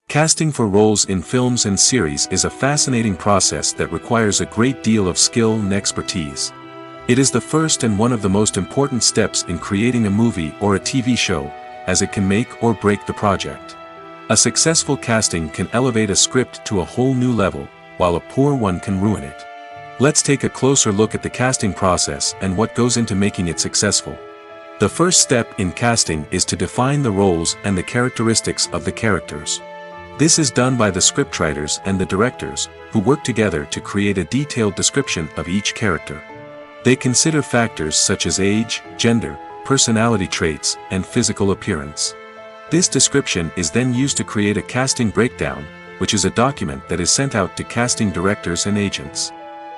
Casting for roles in films and series is a fascinating process that requires a great deal of skill and expertise. It is the first and one of the most important steps in creating a movie or a TV show, as it can make or break the project. A successful casting can elevate a script to a whole new level, while a poor one can ruin it. Let's take a closer look at the casting process and what goes into making it successful. The first step in casting is to define the roles and the characteristics of the characters. This is done by the scriptwriters and the directors, who work together to create a detailed description of each character. They consider factors such as age, gender, personality traits, and physical appearance. This description is then used to create a casting breakdown, which is a document that is sent out to casting directors and agents.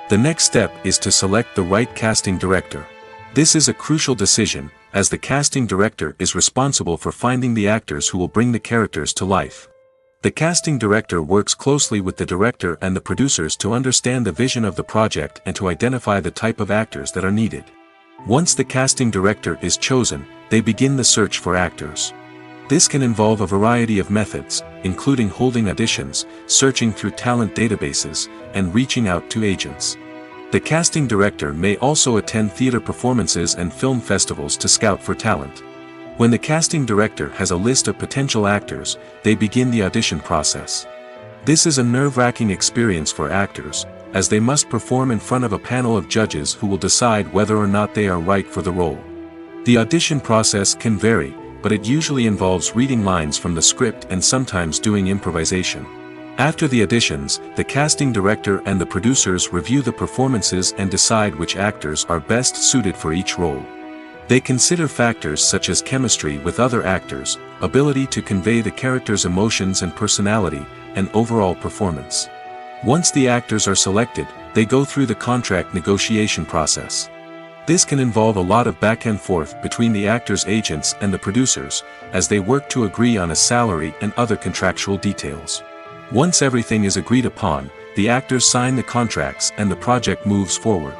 The next step is to select the right casting director. This is a crucial decision, as the casting director is responsible for finding the actors who will bring the characters to life. The casting director works closely with the director and the producers to understand the vision of the project and to identify the type of actors that are needed. Once the casting director is chosen, they begin the search for actors. This can involve a variety of methods, including holding auditions, searching through talent databases, and reaching out to agents. The casting director may also attend theater performances and film festivals to scout for talent. When the casting director has a list of potential actors, they begin the audition process. This is a nerve-wracking experience for actors, as they must perform in front of a panel of judges who will decide whether or not they are right for the role. The audition process can vary, but it usually involves reading lines from the script and sometimes doing improvisation. After the auditions, the casting director and the producers review the performances and decide which actors are best suited for each role. They consider factors such as chemistry with other actors, ability to convey the character's emotions and personality, and overall performance. Once the actors are selected, they go through the contract negotiation process. This can involve a lot of back and forth between the actors' agents and the producers, as they work to agree on a salary and other contractual details. Once everything is agreed upon, the actors sign the contracts and the project moves forward.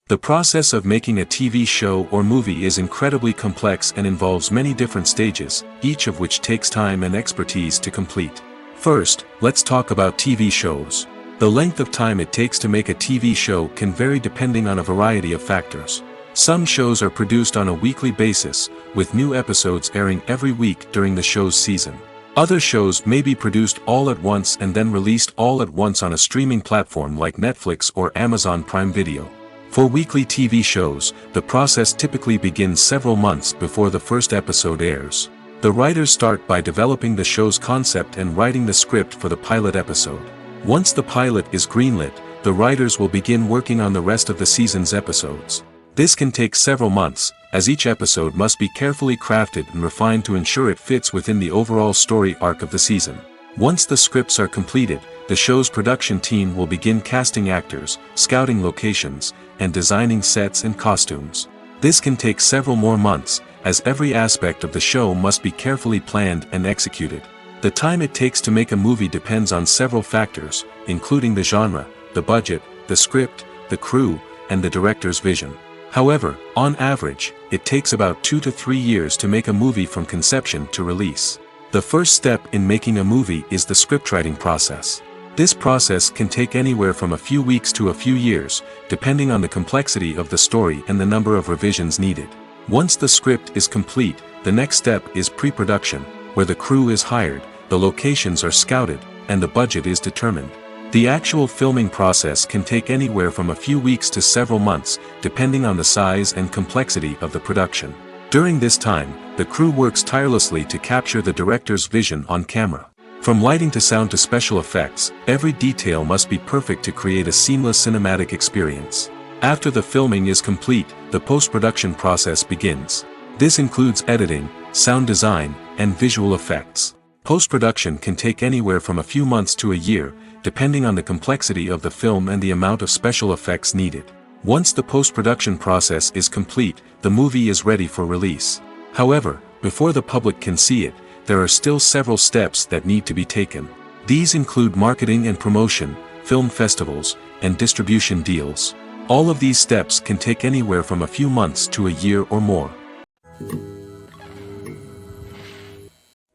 The process of making a TV show or movie is incredibly complex and involves many different stages, each of which takes time and expertise to complete. First, let's talk about TV shows. The length of time it takes to make a TV show can vary depending on a variety of factors. Some shows are produced on a weekly basis, with new episodes airing every week during the show's season. Other shows may be produced all at once and then released all at once on a streaming platform like Netflix or Amazon Prime Video. For weekly TV shows, the process typically begins several months before the first episode airs. The writers start by developing the show's concept and writing the script for the pilot episode. Once the pilot is greenlit, the writers will begin working on the rest of the season's episodes. This can take several months, as each episode must be carefully crafted and refined to ensure it fits within the overall story arc of the season. Once the scripts are completed, the show's production team will begin casting actors, scouting locations, and designing sets and costumes. This can take several more months, as every aspect of the show must be carefully planned and executed. The time it takes to make a movie depends on several factors, including the genre, the budget, the script, the crew, and the director's vision. However, on average, it takes about 2 to 3 years to make a movie from conception to release. The first step in making a movie is the scriptwriting process. This process can take anywhere from a few weeks to a few years, depending on the complexity of the story and the number of revisions needed. Once the script is complete, the next step is pre-production, where the crew is hired, the locations are scouted, and the budget is determined. The actual filming process can take anywhere from a few weeks to several months, depending on the size and complexity of the production. During this time, the crew works tirelessly to capture the director's vision on camera. From lighting to sound to special effects, every detail must be perfect to create a seamless cinematic experience. After the filming is complete, the post-production process begins. This includes editing, sound design, and visual effects. Post-production can take anywhere from a few months to a year, depending on the complexity of the film and the amount of special effects needed. Once the post-production process is complete, the movie is ready for release. However, before the public can see it, there are still several steps that need to be taken. These include marketing and promotion, film festivals, and distribution deals. All of these steps can take anywhere from a few months to a year or more.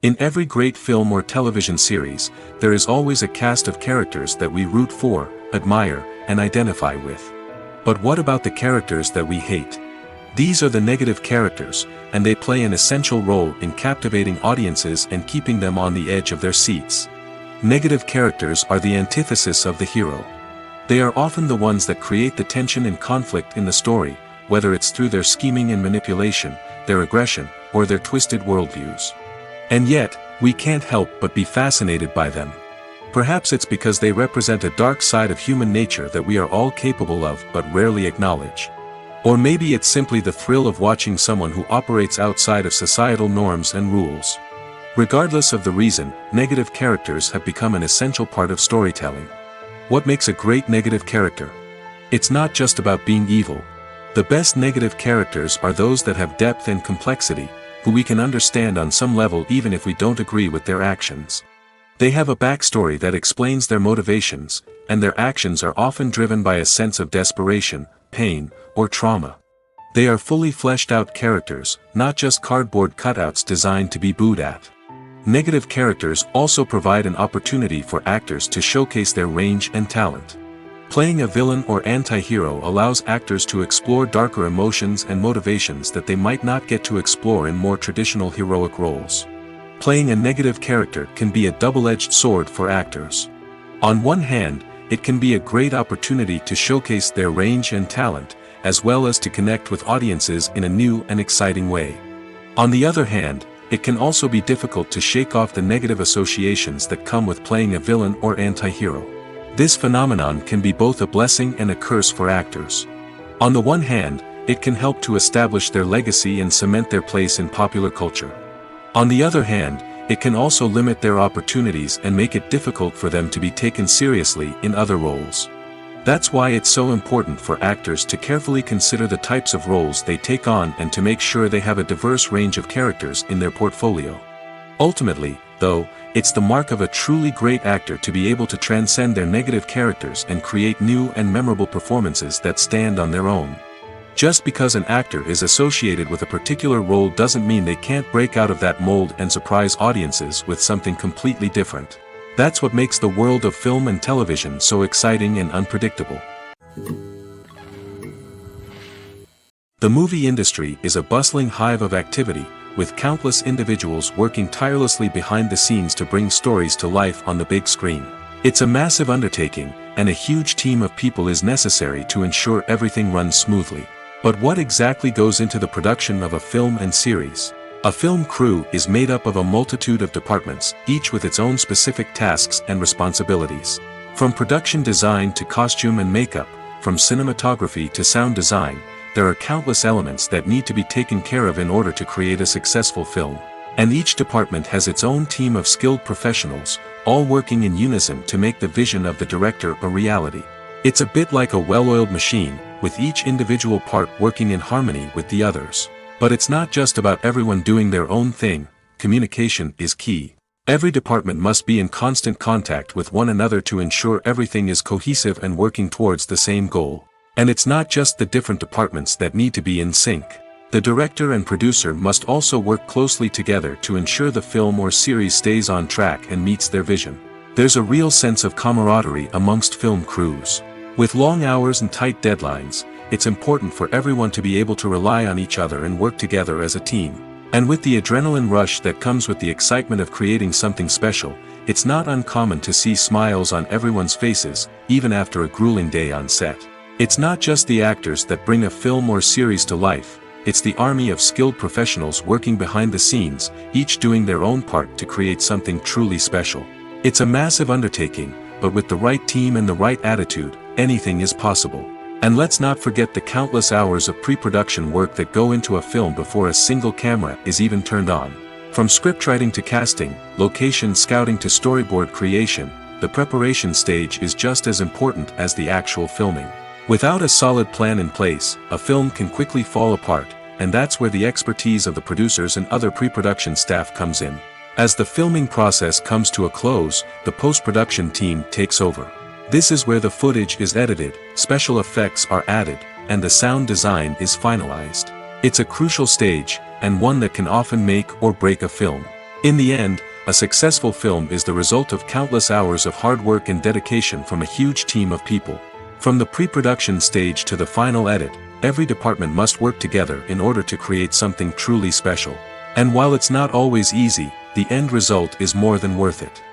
In every great film or television series, there is always a cast of characters that we root for, admire, and identify with. But what about the characters that we hate? These are the negative characters, and they play an essential role in captivating audiences and keeping them on the edge of their seats. Negative characters are the antithesis of the hero. They are often the ones that create the tension and conflict in the story, whether it's through their scheming and manipulation, their aggression, or their twisted worldviews. And yet, we can't help but be fascinated by them. Perhaps it's because they represent a dark side of human nature that we are all capable of but rarely acknowledge. Or maybe it's simply the thrill of watching someone who operates outside of societal norms and rules. Regardless of the reason, negative characters have become an essential part of storytelling. What makes a great negative character? It's not just about being evil. The best negative characters are those that have depth and complexity, who we can understand on some level even if we don't agree with their actions. They have a backstory that explains their motivations, and their actions are often driven by a sense of desperation, pain, or trauma. They are fully fleshed out characters, not just cardboard cutouts designed to be booed at. Negative characters also provide an opportunity for actors to showcase their range and talent. Playing a villain or anti-hero allows actors to explore darker emotions and motivations that they might not get to explore in more traditional heroic roles. Playing a negative character can be a double-edged sword for actors. On one hand, it can be a great opportunity to showcase their range and talent, as well as to connect with audiences in a new and exciting way. On the other hand, it can also be difficult to shake off the negative associations that come with playing a villain or anti-hero. This phenomenon can be both a blessing and a curse for actors. On the one hand, it can help to establish their legacy and cement their place in popular culture. On the other hand, it can also limit their opportunities and make it difficult for them to be taken seriously in other roles. That's why it's so important for actors to carefully consider the types of roles they take on and to make sure they have a diverse range of characters in their portfolio. Ultimately, though, it's the mark of a truly great actor to be able to transcend their negative characters and create new and memorable performances that stand on their own. Just because an actor is associated with a particular role doesn't mean they can't break out of that mold and surprise audiences with something completely different. That's what makes the world of film and television so exciting and unpredictable. The movie industry is a bustling hive of activity, with countless individuals working tirelessly behind the scenes to bring stories to life on the big screen. It's a massive undertaking, and a huge team of people is necessary to ensure everything runs smoothly. But what exactly goes into the production of a film and series? A film crew is made up of a multitude of departments, each with its own specific tasks and responsibilities. From production design to costume and makeup, from cinematography to sound design, there are countless elements that need to be taken care of in order to create a successful film. And each department has its own team of skilled professionals, all working in unison to make the vision of the director a reality. It's a bit like a well-oiled machine, with each individual part working in harmony with the others. But it's not just about everyone doing their own thing. Communication is key. Every department must be in constant contact with one another to ensure everything is cohesive and working towards the same goal. And it's not just the different departments that need to be in sync. The director and producer must also work closely together to ensure the film or series stays on track and meets their vision. There's a real sense of camaraderie amongst film crews. With long hours and tight deadlines, it's important for everyone to be able to rely on each other and work together as a team. And with the adrenaline rush that comes with the excitement of creating something special, it's not uncommon to see smiles on everyone's faces, even after a grueling day on set. It's not just the actors that bring a film or series to life, it's the army of skilled professionals working behind the scenes, each doing their own part to create something truly special. It's a massive undertaking, but with the right team and the right attitude, anything is possible. And let's not forget the countless hours of pre-production work that go into a film before a single camera is even turned on. From scriptwriting to casting, location scouting to storyboard creation, the preparation stage is just as important as the actual filming. Without a solid plan in place, a film can quickly fall apart, and that's where the expertise of the producers and other pre-production staff comes in. As the filming process comes to a close, the post-production team takes over. This is where the footage is edited, special effects are added, and the sound design is finalized. It's a crucial stage, and one that can often make or break a film. In the end, a successful film is the result of countless hours of hard work and dedication from a huge team of people. From the pre-production stage to the final edit, every department must work together in order to create something truly special. And while it's not always easy, the end result is more than worth it.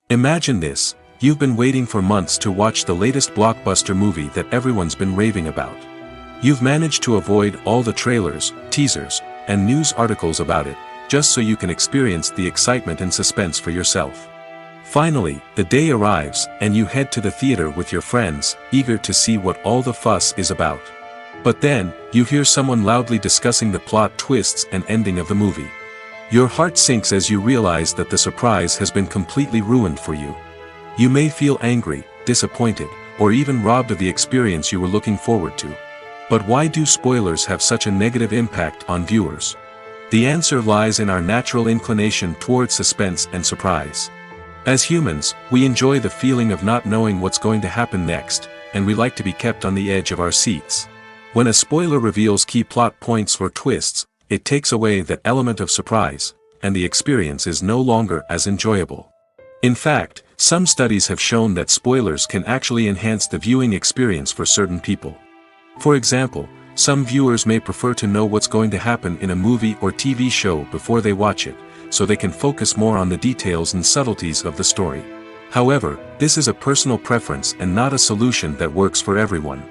Imagine this: you've been waiting for months to watch the latest blockbuster movie that everyone's been raving about. You've managed to avoid all the trailers, teasers, and news articles about it, just so you can experience the excitement and suspense for yourself. Finally, the day arrives, and you head to the theater with your friends, eager to see what all the fuss is about. But then, you hear someone loudly discussing the plot twists and ending of the movie. Your heart sinks as you realize that the surprise has been completely ruined for you. You may feel angry, disappointed, or even robbed of the experience you were looking forward to. But why do spoilers have such a negative impact on viewers? The answer lies in our natural inclination toward suspense and surprise. As humans, we enjoy the feeling of not knowing what's going to happen next, and we like to be kept on the edge of our seats. When a spoiler reveals key plot points or twists, it takes away that element of surprise, and the experience is no longer as enjoyable. In fact, some studies have shown that spoilers can actually enhance the viewing experience for certain people. For example, some viewers may prefer to know what's going to happen in a movie or TV show before they watch it, so they can focus more on the details and subtleties of the story. However, this is a personal preference and not a solution that works for everyone.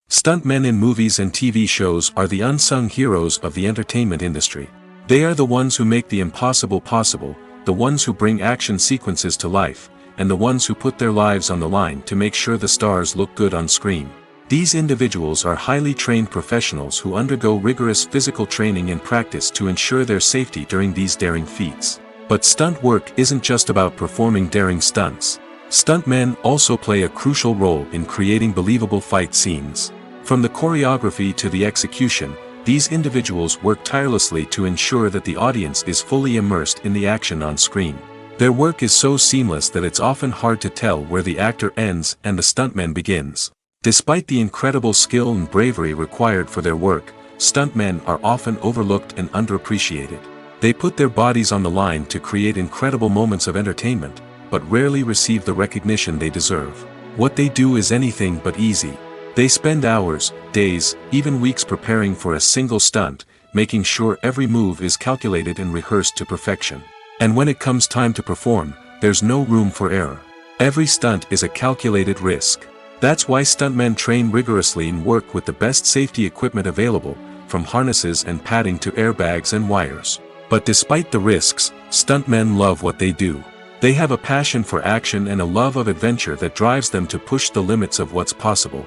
Stuntmen in movies and TV shows are the unsung heroes of the entertainment industry. They are the ones who make the impossible possible, the ones who bring action sequences to life, and the ones who put their lives on the line to make sure the stars look good on screen. These individuals are highly trained professionals who undergo rigorous physical training and practice to ensure their safety during these daring feats. But stunt work isn't just about performing daring stunts. Stuntmen also play a crucial role in creating believable fight scenes. From the choreography to the execution, these individuals work tirelessly to ensure that the audience is fully immersed in the action on screen. Their work is so seamless that it's often hard to tell where the actor ends and the stuntman begins. Despite the incredible skill and bravery required for their work, stuntmen are often overlooked and underappreciated. They put their bodies on the line to create incredible moments of entertainment, but rarely receive the recognition they deserve. What they do is anything but easy. They spend hours, days, even weeks preparing for a single stunt, making sure every move is calculated and rehearsed to perfection. And when it comes time to perform, there's no room for error. Every stunt is a calculated risk. That's why stuntmen train rigorously and work with the best safety equipment available, from harnesses and padding to airbags and wires. But despite the risks, stuntmen love what they do. They have a passion for action and a love of adventure that drives them to push the limits of what's possible.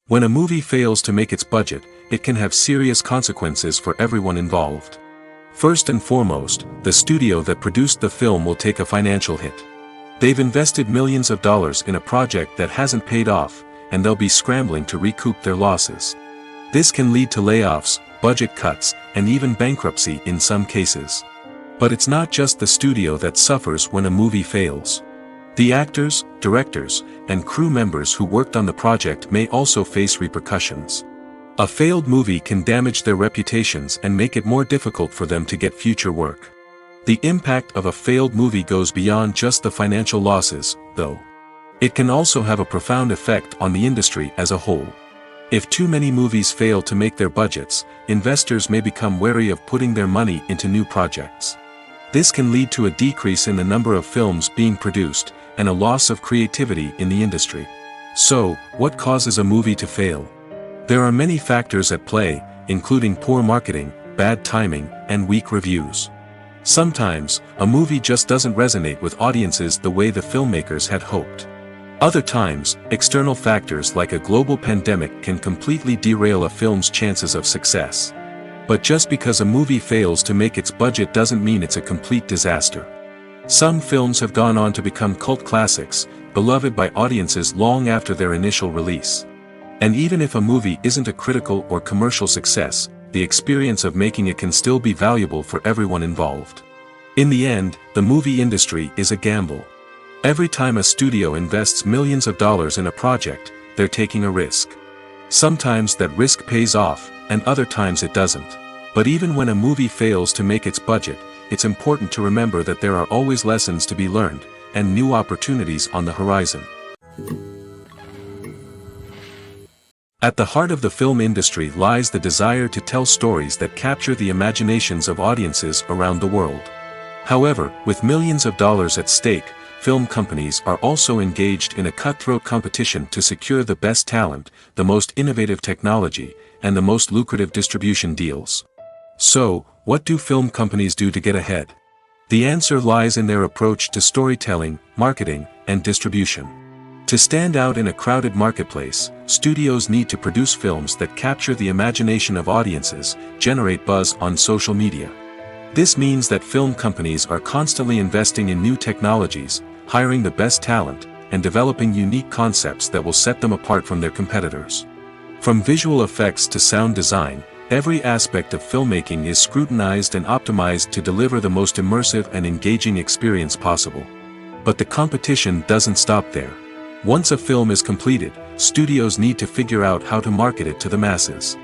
When a movie fails to make its budget, it can have serious consequences for everyone involved. First and foremost, the studio that produced the film will take a financial hit. They've invested millions of dollars in a project that hasn't paid off, and they'll be scrambling to recoup their losses. This can lead to layoffs, budget cuts, and even bankruptcy in some cases. But it's not just the studio that suffers when a movie fails. The actors, directors, and crew members who worked on the project may also face repercussions. A failed movie can damage their reputations and make it more difficult for them to get future work. The impact of a failed movie goes beyond just the financial losses, though. It can also have a profound effect on the industry as a whole. If too many movies fail to make their budgets, investors may become wary of putting their money into new projects. This can lead to a decrease in the number of films being produced, and a loss of creativity in the industry. So, what causes a movie to fail? There are many factors at play, including poor marketing, bad timing, and weak reviews. Sometimes, a movie just doesn't resonate with audiences the way the filmmakers had hoped. Other times, external factors like a global pandemic can completely derail a film's chances of success. But just because a movie fails to make its budget doesn't mean it's a complete disaster. Some films have gone on to become cult classics, beloved by audiences long after their initial release. And even if a movie isn't a critical or commercial success, the experience of making it can still be valuable for everyone involved. In the end, the movie industry is a gamble. Every time a studio invests millions of dollars in a project, they're taking a risk. Sometimes that risk pays off, and other times it doesn't. But even when a movie fails to make its budget, it's important to remember that there are always lessons to be learned, and new opportunities on the horizon. At the heart of the film industry lies the desire to tell stories that capture the imaginations of audiences around the world. However, with millions of dollars at stake, film companies are also engaged in a cutthroat competition to secure the best talent, the most innovative technology, and the most lucrative distribution deals. So, what do film companies do to get ahead? The answer lies in their approach to storytelling, marketing, and distribution. To stand out in a crowded marketplace, studios need to produce films that capture the imagination of audiences, generate buzz on social media. This means that film companies are constantly investing in new technologies, hiring the best talent, and developing unique concepts that will set them apart from their competitors. From visual effects to sound design, every aspect of filmmaking is scrutinized and optimized to deliver the most immersive and engaging experience possible. But the competition doesn't stop there. Once a film is completed, studios need to figure out how to market it to the masses.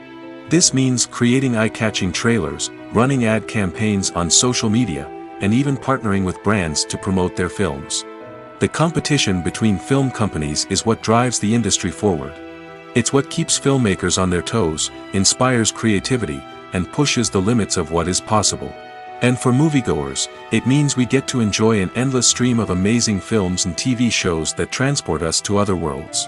This means creating eye-catching trailers, running ad campaigns on social media, and even partnering with brands to promote their films. The competition between film companies is what drives the industry forward. It's what keeps filmmakers on their toes, inspires creativity, and pushes the limits of what is possible. And for moviegoers, it means we get to enjoy an endless stream of amazing films and TV shows that transport us to other worlds.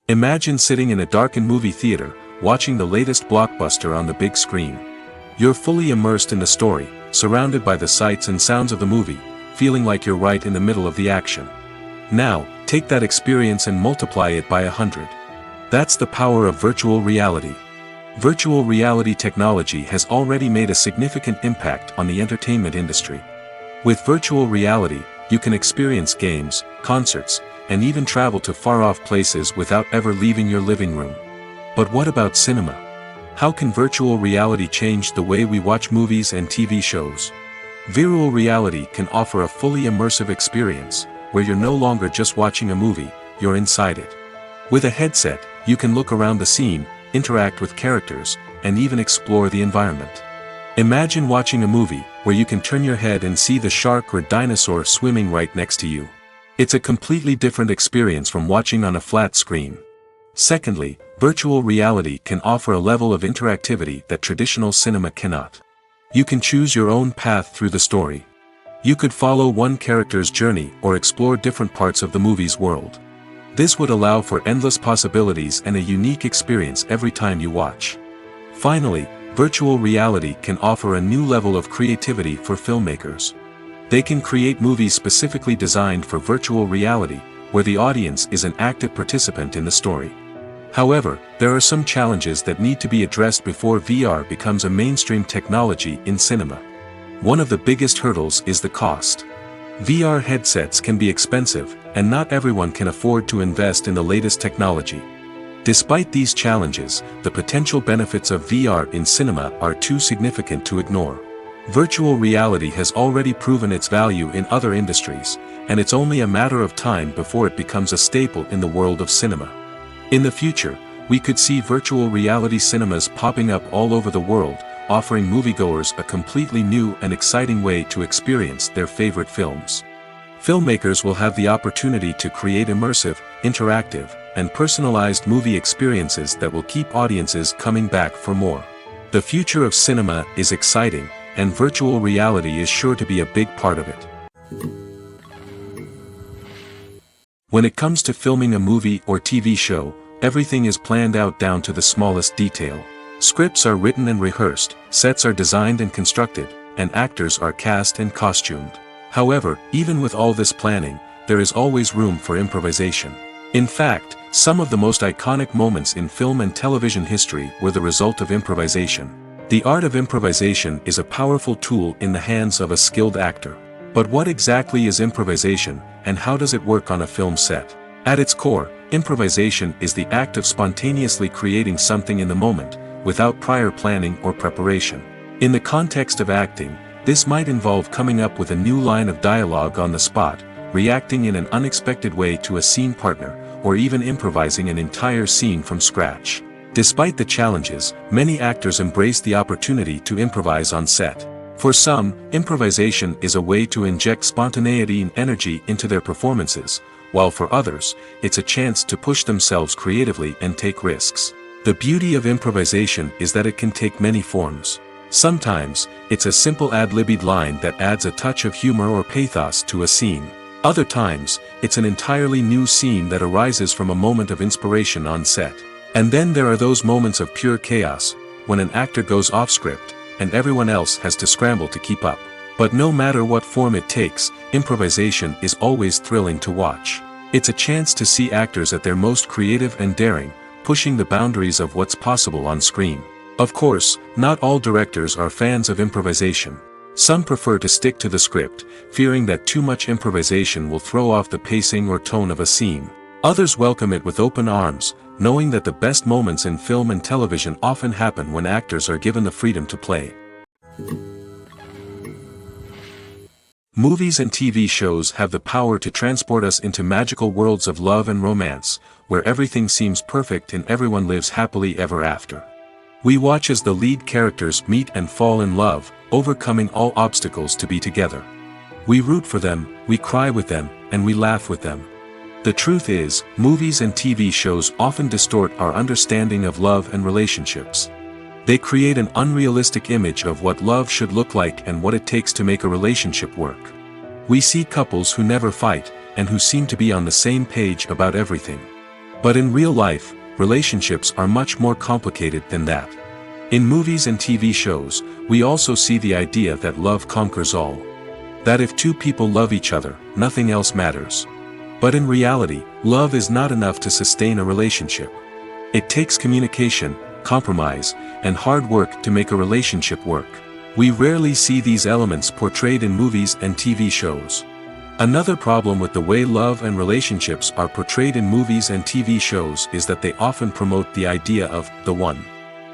Imagine sitting in a darkened movie theater, watching the latest blockbuster on the big screen. You're fully immersed in the story, surrounded by the sights and sounds of the movie, feeling like you're right in the middle of the action. Now, take that experience and multiply it by 100. That's the power of virtual reality. Virtual reality technology has already made a significant impact on the entertainment industry. With virtual reality, you can experience games, concerts, and even travel to far-off places without ever leaving your living room. But what about cinema? How can virtual reality change the way we watch movies and TV shows? Virtual reality can offer a fully immersive experience, where you're no longer just watching a movie, you're inside it. With a headset, you can look around the scene, interact with characters, and even explore the environment. Imagine watching a movie where you can turn your head and see the shark or dinosaur swimming right next to you. It's a completely different experience from watching on a flat screen. Secondly, virtual reality can offer a level of interactivity that traditional cinema cannot. You can choose your own path through the story. You could follow one character's journey or explore different parts of the movie's world. This would allow for endless possibilities and a unique experience every time you watch. Finally, virtual reality can offer a new level of creativity for filmmakers. They can create movies specifically designed for virtual reality, where the audience is an active participant in the story. However, there are some challenges that need to be addressed before VR becomes a mainstream technology in cinema. One of the biggest hurdles is the cost. VR headsets can be expensive, and not everyone can afford to invest in the latest technology. Despite these challenges, the potential benefits of VR in cinema are too significant to ignore. Virtual reality has already proven its value in other industries, and it's only a matter of time before it becomes a staple in the world of cinema. In the future, we could see virtual reality cinemas popping up all over the world, offering moviegoers a completely new and exciting way to experience their favorite films. Filmmakers will have the opportunity to create immersive, interactive, and personalized movie experiences that will keep audiences coming back for more. The future of cinema is exciting, and virtual reality is sure to be a big part of it. When it comes to filming a movie or TV show, everything is planned out down to the smallest detail. Scripts are written and rehearsed, sets are designed and constructed, and actors are cast and costumed. However, even with all this planning, there is always room for improvisation. In fact, some of the most iconic moments in film and television history were the result of improvisation. The art of improvisation is a powerful tool in the hands of a skilled actor. But what exactly is improvisation, and how does it work on a film set? At its core, improvisation is the act of spontaneously creating something in the moment, without prior planning or preparation. In the context of acting, this might involve coming up with a new line of dialogue on the spot, reacting in an unexpected way to a scene partner, or even improvising an entire scene from scratch. Despite the challenges, many actors embrace the opportunity to improvise on set. For some, improvisation is a way to inject spontaneity and energy into their performances, while for others, it's a chance to push themselves creatively and take risks. The beauty of improvisation is that it can take many forms. Sometimes, it's a simple ad-libbed line that adds a touch of humor or pathos to a scene. Other times, it's an entirely new scene that arises from a moment of inspiration on set. And then there are those moments of pure chaos, when an actor goes off script, and everyone else has to scramble to keep up. But no matter what form it takes, improvisation is always thrilling to watch. It's a chance to see actors at their most creative and daring, pushing the boundaries of what's possible on screen. Of course, not all directors are fans of improvisation. Some prefer to stick to the script, fearing that too much improvisation will throw off the pacing or tone of a scene. Others welcome it with open arms, knowing that the best moments in film and television often happen when actors are given the freedom to play. Movies and TV shows have the power to transport us into magical worlds of love and romance, where everything seems perfect and everyone lives happily ever after. We watch as the lead characters meet and fall in love, overcoming all obstacles to be together. We root for them, we cry with them, and we laugh with them. The truth is, movies and TV shows often distort our understanding of love and relationships. They create an unrealistic image of what love should look like and what it takes to make a relationship work. We see couples who never fight, and who seem to be on the same page about everything. But in real life, relationships are much more complicated than that. In movies and TV shows, we also see the idea that love conquers all. That if two people love each other, nothing else matters. But in reality, love is not enough to sustain a relationship. It takes communication, compromise, and hard work to make a relationship work. We rarely see these elements portrayed in movies and TV shows. Another problem with the way love and relationships are portrayed in movies and TV shows is that they often promote the idea of the one.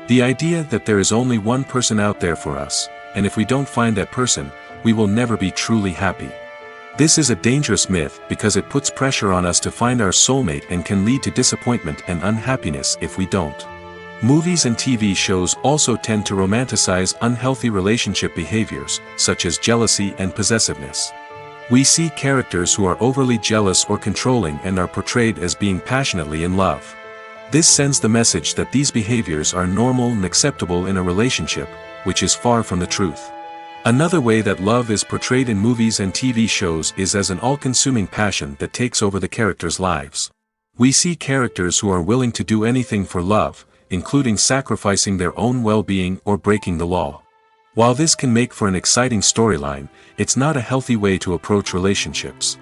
The idea that there is only one person out there for us, and if we don't find that person, we will never be truly happy. This is a dangerous myth because it puts pressure on us to find our soulmate and can lead to disappointment and unhappiness if we don't. Movies and TV shows also tend to romanticize unhealthy relationship behaviors, such as jealousy and possessiveness. We see characters who are overly jealous or controlling and are portrayed as being passionately in love. This sends the message that these behaviors are normal and acceptable in a relationship, which is far from the truth. Another way that love is portrayed in movies and TV shows is as an all-consuming passion that takes over the characters' lives. We see characters who are willing to do anything for love, including sacrificing their own well-being or breaking the law. While this can make for an exciting storyline, it's not a healthy way to approach relationships.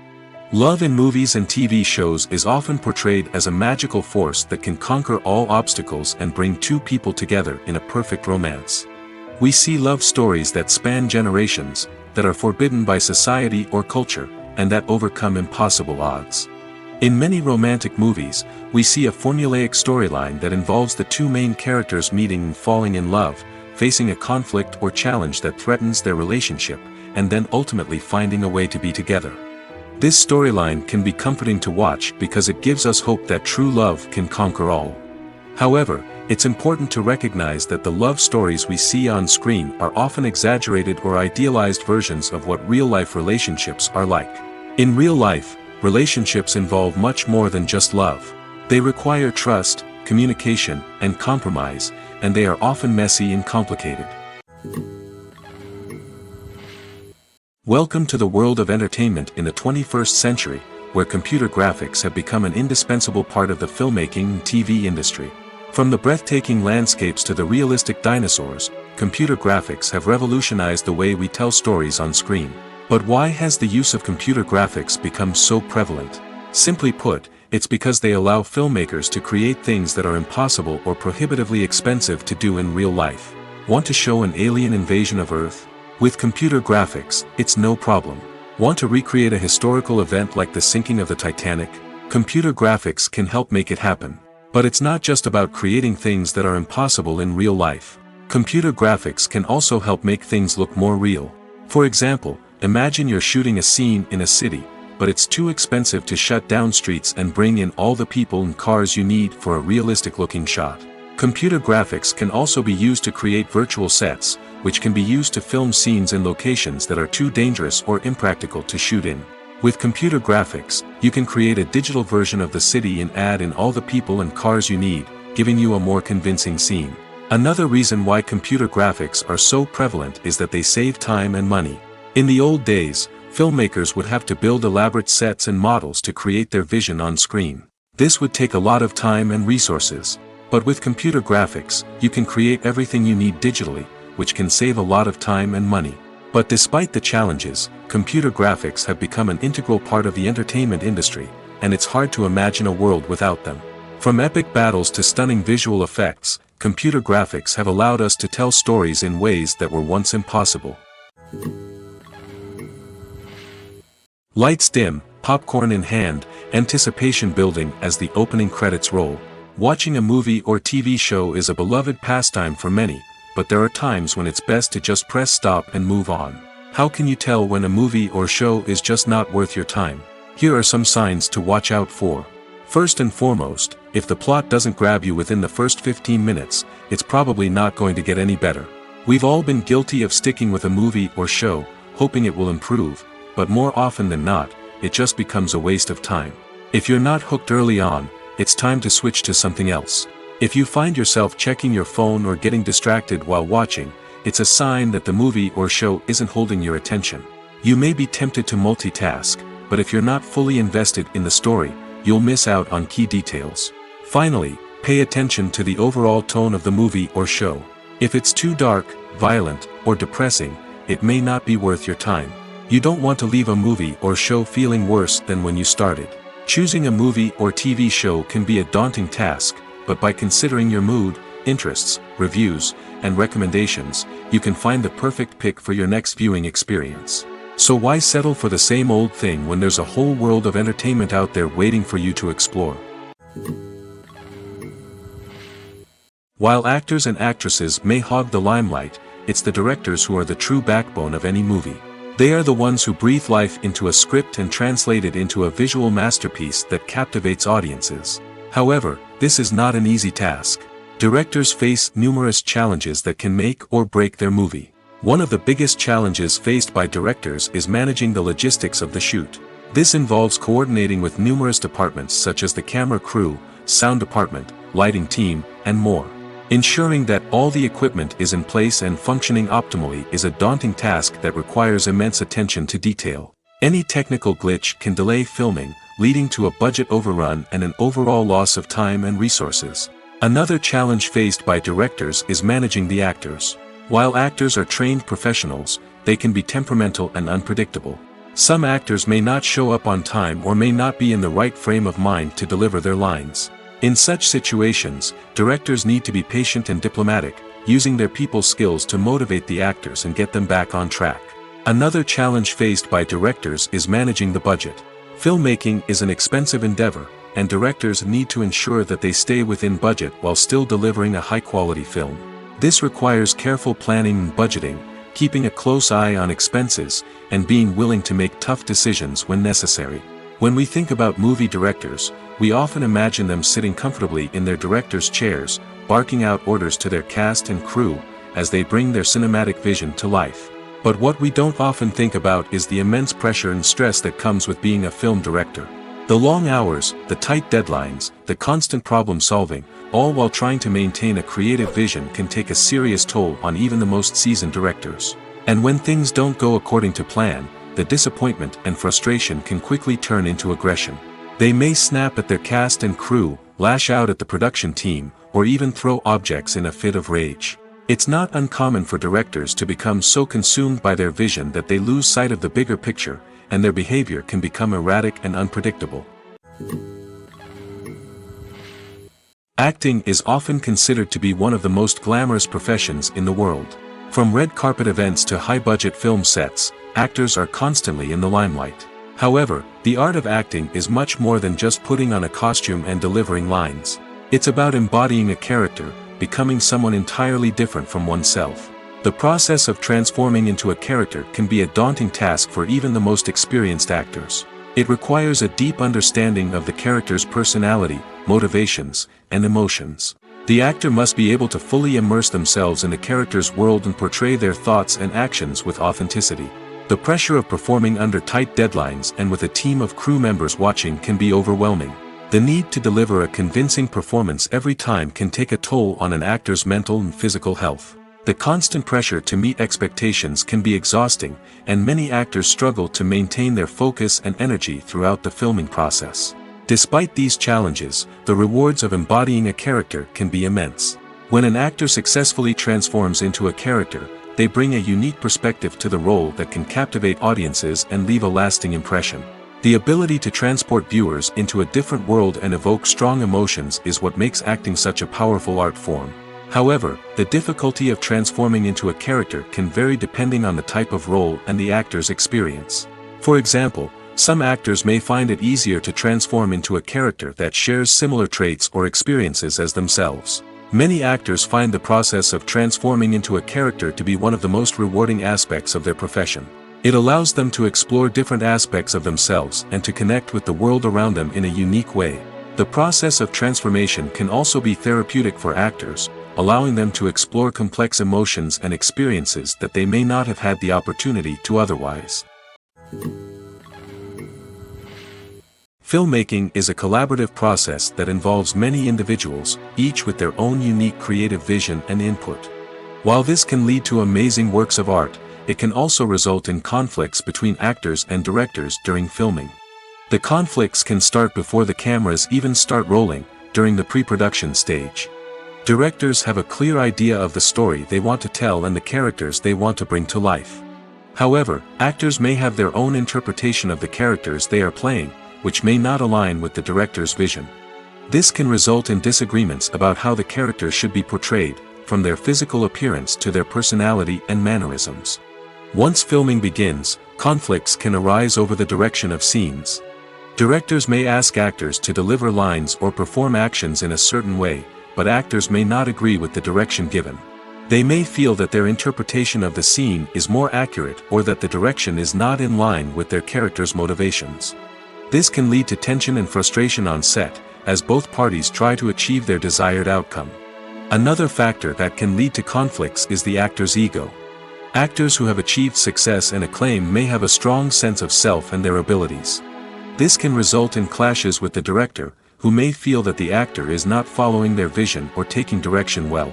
Love in movies and TV shows is often portrayed as a magical force that can conquer all obstacles and bring two people together in a perfect romance. We see love stories that span generations, that are forbidden by society or culture, and that overcome impossible odds. In many romantic movies, we see a formulaic storyline that involves the two main characters meeting and falling in love, facing a conflict or challenge that threatens their relationship, and then ultimately finding a way to be together. This storyline can be comforting to watch because it gives us hope that true love can conquer all. However, it's important to recognize that the love stories we see on screen are often exaggerated or idealized versions of what real-life relationships are like. In real life, relationships involve much more than just love. They require trust, communication, and compromise, and they are often messy and complicated. Welcome to the world of entertainment in the 21st century, where computer graphics have become an indispensable part of the filmmaking and TV industry. From the breathtaking landscapes to the realistic dinosaurs, computer graphics have revolutionized the way we tell stories on screen. But why has the use of computer graphics become so prevalent? Simply put, it's because they allow filmmakers to create things that are impossible or prohibitively expensive to do in real life. Want to show an alien invasion of Earth? With computer graphics, it's no problem. Want to recreate a historical event like the sinking of the Titanic? Computer graphics can help make it happen. But it's not just about creating things that are impossible in real life. Computer graphics can also help make things look more real. For example, imagine you're shooting a scene in a city, but it's too expensive to shut down streets and bring in all the people and cars you need for a realistic-looking shot. Computer graphics can also be used to create virtual sets, which can be used to film scenes in locations that are too dangerous or impractical to shoot in. With computer graphics, you can create a digital version of the city and add in all the people and cars you need, giving you a more convincing scene. Another reason why computer graphics are so prevalent is that they save time and money. In the old days, filmmakers would have to build elaborate sets and models to create their vision on screen. This would take a lot of time and resources. But with computer graphics, you can create everything you need digitally, which can save a lot of time and money. But despite the challenges, computer graphics have become an integral part of the entertainment industry, and it's hard to imagine a world without them. From epic battles to stunning visual effects, computer graphics have allowed us to tell stories in ways that were once impossible. Lights dim, popcorn in hand, anticipation building as the opening credits roll. Watching a movie or TV show is a beloved pastime for many, but there are times when it's best to just press stop and move on. How can you tell when a movie or show is just not worth your time? Here are some signs to watch out for. First and foremost, if the plot doesn't grab you within the first 15 minutes, it's probably not going to get any better. We've all been guilty of sticking with a movie or show, hoping it will improve, but more often than not, it just becomes a waste of time. If you're not hooked early on, it's time to switch to something else. If you find yourself checking your phone or getting distracted while watching, it's a sign that the movie or show isn't holding your attention. You may be tempted to multitask, but if you're not fully invested in the story, you'll miss out on key details. Finally, pay attention to the overall tone of the movie or show. If it's too dark, violent, or depressing, it may not be worth your time. You don't want to leave a movie or show feeling worse than when you started. Choosing a movie or TV show can be a daunting task, but by considering your mood, interests, reviews, and recommendations, you can find the perfect pick for your next viewing experience. So why settle for the same old thing when there's a whole world of entertainment out there waiting for you to explore? While actors and actresses may hog the limelight, it's the directors who are the true backbone of any movie. They are the ones who breathe life into a script and translate it into a visual masterpiece that captivates audiences. However, this is not an easy task. Directors face numerous challenges that can make or break their movie. One of the biggest challenges faced by directors is managing the logistics of the shoot. This involves coordinating with numerous departments such as the camera crew, sound department, lighting team, and more. Ensuring that all the equipment is in place and functioning optimally is a daunting task that requires immense attention to detail. Any technical glitch can delay filming, leading to a budget overrun and an overall loss of time and resources. Another challenge faced by directors is managing the actors. While actors are trained professionals, they can be temperamental and unpredictable. Some actors may not show up on time or may not be in the right frame of mind to deliver their lines. In such situations, directors need to be patient and diplomatic, using their people skills to motivate the actors and get them back on track. Another challenge faced by directors is managing the budget. Filmmaking is an expensive endeavor, and directors need to ensure that they stay within budget while still delivering a high-quality film. This requires careful planning and budgeting, keeping a close eye on expenses, and being willing to make tough decisions when necessary. When we think about movie directors, we often imagine them sitting comfortably in their director's chairs, barking out orders to their cast and crew, as they bring their cinematic vision to life. But what we don't often think about is the immense pressure and stress that comes with being a film director. The long hours, the tight deadlines, the constant problem solving, all while trying to maintain a creative vision can take a serious toll on even the most seasoned directors. And when things don't go according to plan, the disappointment and frustration can quickly turn into aggression. They may snap at their cast and crew, lash out at the production team, or even throw objects in a fit of rage. It's not uncommon for directors to become so consumed by their vision that they lose sight of the bigger picture, and their behavior can become erratic and unpredictable. Acting is often considered to be one of the most glamorous professions in the world. From red carpet events to high-budget film sets, actors are constantly in the limelight. However, the art of acting is much more than just putting on a costume and delivering lines. It's about embodying a character, becoming someone entirely different from oneself. The process of transforming into a character can be a daunting task for even the most experienced actors. It requires a deep understanding of the character's personality, motivations, and emotions. The actor must be able to fully immerse themselves in the character's world and portray their thoughts and actions with authenticity. The pressure of performing under tight deadlines and with a team of crew members watching can be overwhelming. The need to deliver a convincing performance every time can take a toll on an actor's mental and physical health. The constant pressure to meet expectations can be exhausting, and many actors struggle to maintain their focus and energy throughout the filming process. Despite these challenges, the rewards of embodying a character can be immense. When an actor successfully transforms into a character, they bring a unique perspective to the role that can captivate audiences and leave a lasting impression. The ability to transport viewers into a different world and evoke strong emotions is what makes acting such a powerful art form. However, the difficulty of transforming into a character can vary depending on the type of role and the actor's experience. For example, some actors may find it easier to transform into a character that shares similar traits or experiences as themselves. Many actors find the process of transforming into a character to be one of the most rewarding aspects of their profession. It allows them to explore different aspects of themselves and to connect with the world around them in a unique way. The process of transformation can also be therapeutic for actors, allowing them to explore complex emotions and experiences that they may not have had the opportunity to otherwise. Filmmaking is a collaborative process that involves many individuals, each with their own unique creative vision and input. While this can lead to amazing works of art, it can also result in conflicts between actors and directors during filming. The conflicts can start before the cameras even start rolling, during the pre-production stage. Directors have a clear idea of the story they want to tell and the characters they want to bring to life. However, actors may have their own interpretation of the characters they are playing, which may not align with the director's vision. This can result in disagreements about how the characters should be portrayed, from their physical appearance to their personality and mannerisms. Once filming begins, conflicts can arise over the direction of scenes. Directors may ask actors to deliver lines or perform actions in a certain way, but actors may not agree with the direction given. They may feel that their interpretation of the scene is more accurate or that the direction is not in line with their character's motivations. This can lead to tension and frustration on set, as both parties try to achieve their desired outcome. Another factor that can lead to conflicts is the actor's ego. Actors who have achieved success and acclaim may have a strong sense of self and their abilities. This can result in clashes with the director, who may feel that the actor is not following their vision or taking direction well.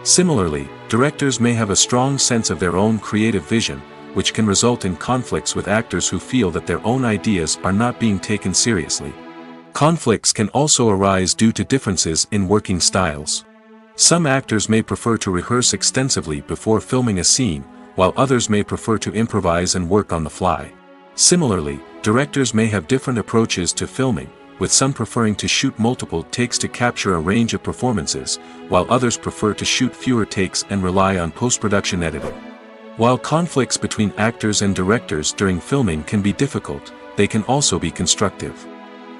Similarly, directors may have a strong sense of their own creative vision, which can result in conflicts with actors who feel that their own ideas are not being taken seriously. Conflicts can also arise due to differences in working styles. Some actors may prefer to rehearse extensively before filming a scene, while others may prefer to improvise and work on the fly. Similarly, directors may have different approaches to filming, with some preferring to shoot multiple takes to capture a range of performances, while others prefer to shoot fewer takes and rely on post-production editing. While conflicts between actors and directors during filming can be difficult, they can also be constructive.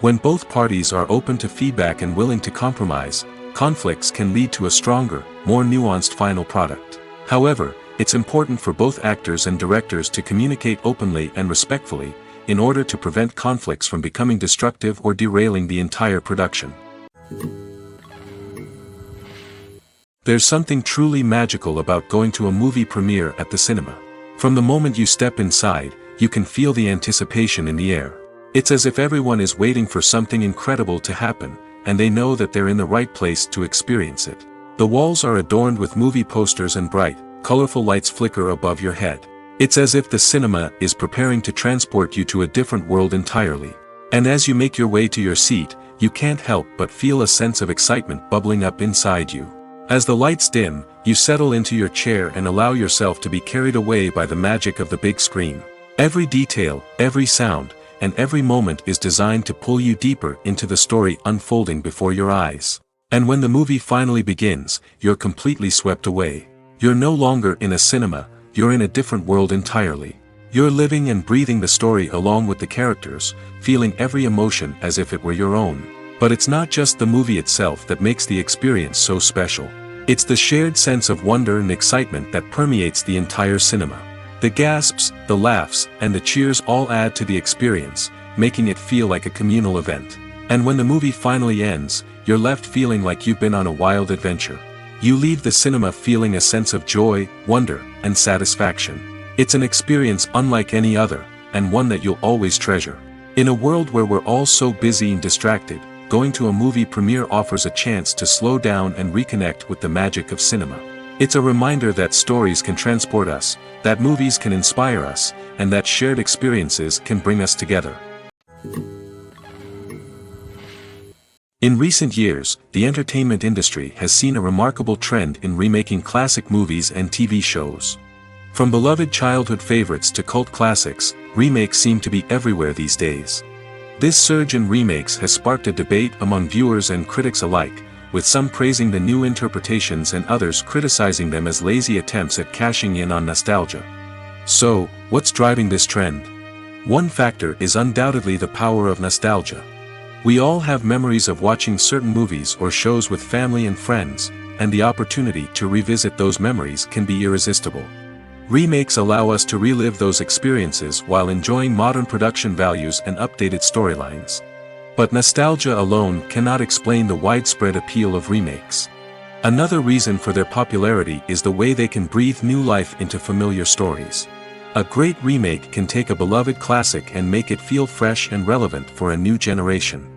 When both parties are open to feedback and willing to compromise, conflicts can lead to a stronger, more nuanced final product. However, it's important for both actors and directors to communicate openly and respectfully, in order to prevent conflicts from becoming destructive or derailing the entire production. There's something truly magical about going to a movie premiere at the cinema. From the moment you step inside, you can feel the anticipation in the air. It's as if everyone is waiting for something incredible to happen, and they know that they're in the right place to experience it. The walls are adorned with movie posters and bright, colorful lights flicker above your head. It's as if the cinema is preparing to transport you to a different world entirely. And as you make your way to your seat, you can't help but feel a sense of excitement bubbling up inside you. As the lights dim, you settle into your chair and allow yourself to be carried away by the magic of the big screen. Every detail, every sound, and every moment is designed to pull you deeper into the story unfolding before your eyes. And when the movie finally begins, you're completely swept away. You're no longer in a cinema, you're in a different world entirely. You're living and breathing the story along with the characters, feeling every emotion as if it were your own. But it's not just the movie itself that makes the experience so special. It's the shared sense of wonder and excitement that permeates the entire cinema. The gasps, the laughs, and the cheers all add to the experience, making it feel like a communal event. And when the movie finally ends, you're left feeling like you've been on a wild adventure. You leave the cinema feeling a sense of joy, wonder, and satisfaction. It's an experience unlike any other, and one that you'll always treasure. In a world where we're all so busy and distracted, going to a movie premiere offers a chance to slow down and reconnect with the magic of cinema. It's a reminder that stories can transport us, that movies can inspire us, and that shared experiences can bring us together. In recent years, the entertainment industry has seen a remarkable trend in remaking classic movies and TV shows. From beloved childhood favorites to cult classics, remakes seem to be everywhere these days. This surge in remakes has sparked a debate among viewers and critics alike, with some praising the new interpretations and others criticizing them as lazy attempts at cashing in on nostalgia. So, what's driving this trend? One factor is undoubtedly the power of nostalgia. We all have memories of watching certain movies or shows with family and friends, and the opportunity to revisit those memories can be irresistible. Remakes allow us to relive those experiences while enjoying modern production values and updated storylines. But nostalgia alone cannot explain the widespread appeal of remakes. Another reason for their popularity is the way they can breathe new life into familiar stories. A great remake can take a beloved classic and make it feel fresh and relevant for a new generation.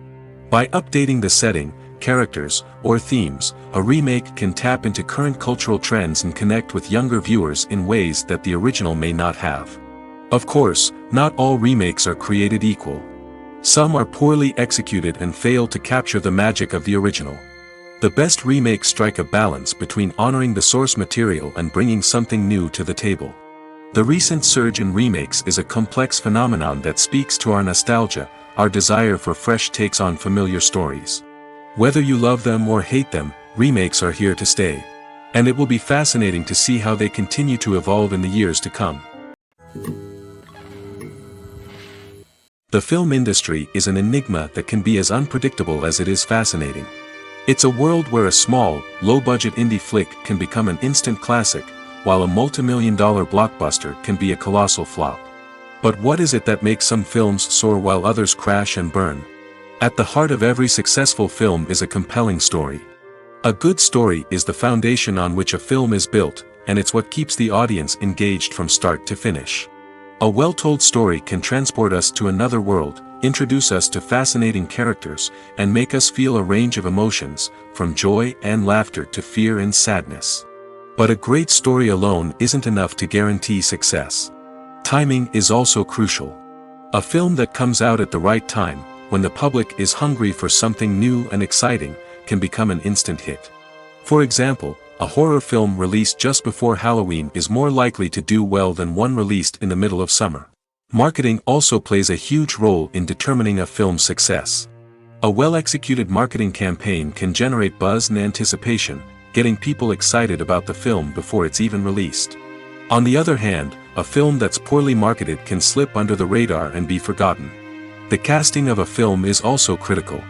By updating the setting, characters, or themes, a remake can tap into current cultural trends and connect with younger viewers in ways that the original may not have. Of course, not all remakes are created equal. Some are poorly executed and fail to capture the magic of the original. The best remakes strike a balance between honoring the source material and bringing something new to the table. The recent surge in remakes is a complex phenomenon that speaks to our nostalgia, our desire for fresh takes on familiar stories. Whether you love them or hate them, remakes are here to stay. And it will be fascinating to see how they continue to evolve in the years to come. The film industry is an enigma that can be as unpredictable as it is fascinating. It's a world where a small, low-budget indie flick can become an instant classic, while a multi-million-dollar blockbuster can be a colossal flop. But what is it that makes some films soar while others crash and burn? At the heart of every successful film is a compelling story. A good story is the foundation on which a film is built, and it's what keeps the audience engaged from start to finish. A well-told story can transport us to another world, introduce us to fascinating characters, and make us feel a range of emotions, from joy and laughter to fear and sadness. But a great story alone isn't enough to guarantee success. Timing is also crucial. A film that comes out at the right time, when the public is hungry for something new and exciting, can become an instant hit. For example, a horror film released just before Halloween is more likely to do well than one released in the middle of summer. Marketing also plays a huge role in determining a film's success. A well-executed marketing campaign can generate buzz and anticipation, getting people excited about the film before it's even released. On the other hand, a film that's poorly marketed can slip under the radar and be forgotten. The casting of a film is also critical.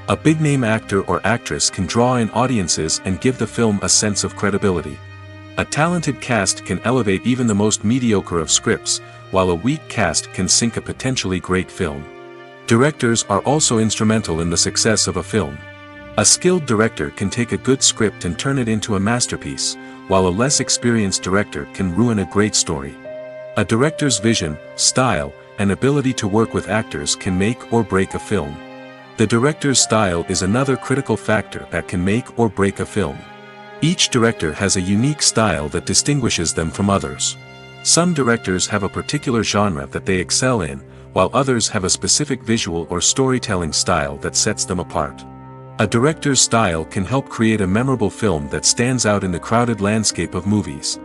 A big-name actor or actress can draw in audiences and give the film a sense of credibility. A talented cast can elevate even the most mediocre of scripts, while a weak cast can sink a potentially great film. Directors are also instrumental in the success of a film. A skilled director can take a good script and turn it into a masterpiece, while a less experienced director can ruin a great story. A director's vision, style, and ability to work with actors can make or break a film. The director's style is another critical factor that can make or break a film. Each director has a unique style that distinguishes them from others. Some directors have a particular genre that they excel in, while others have a specific visual or storytelling style that sets them apart. A director's style can help create a memorable film that stands out in the crowded landscape of movies.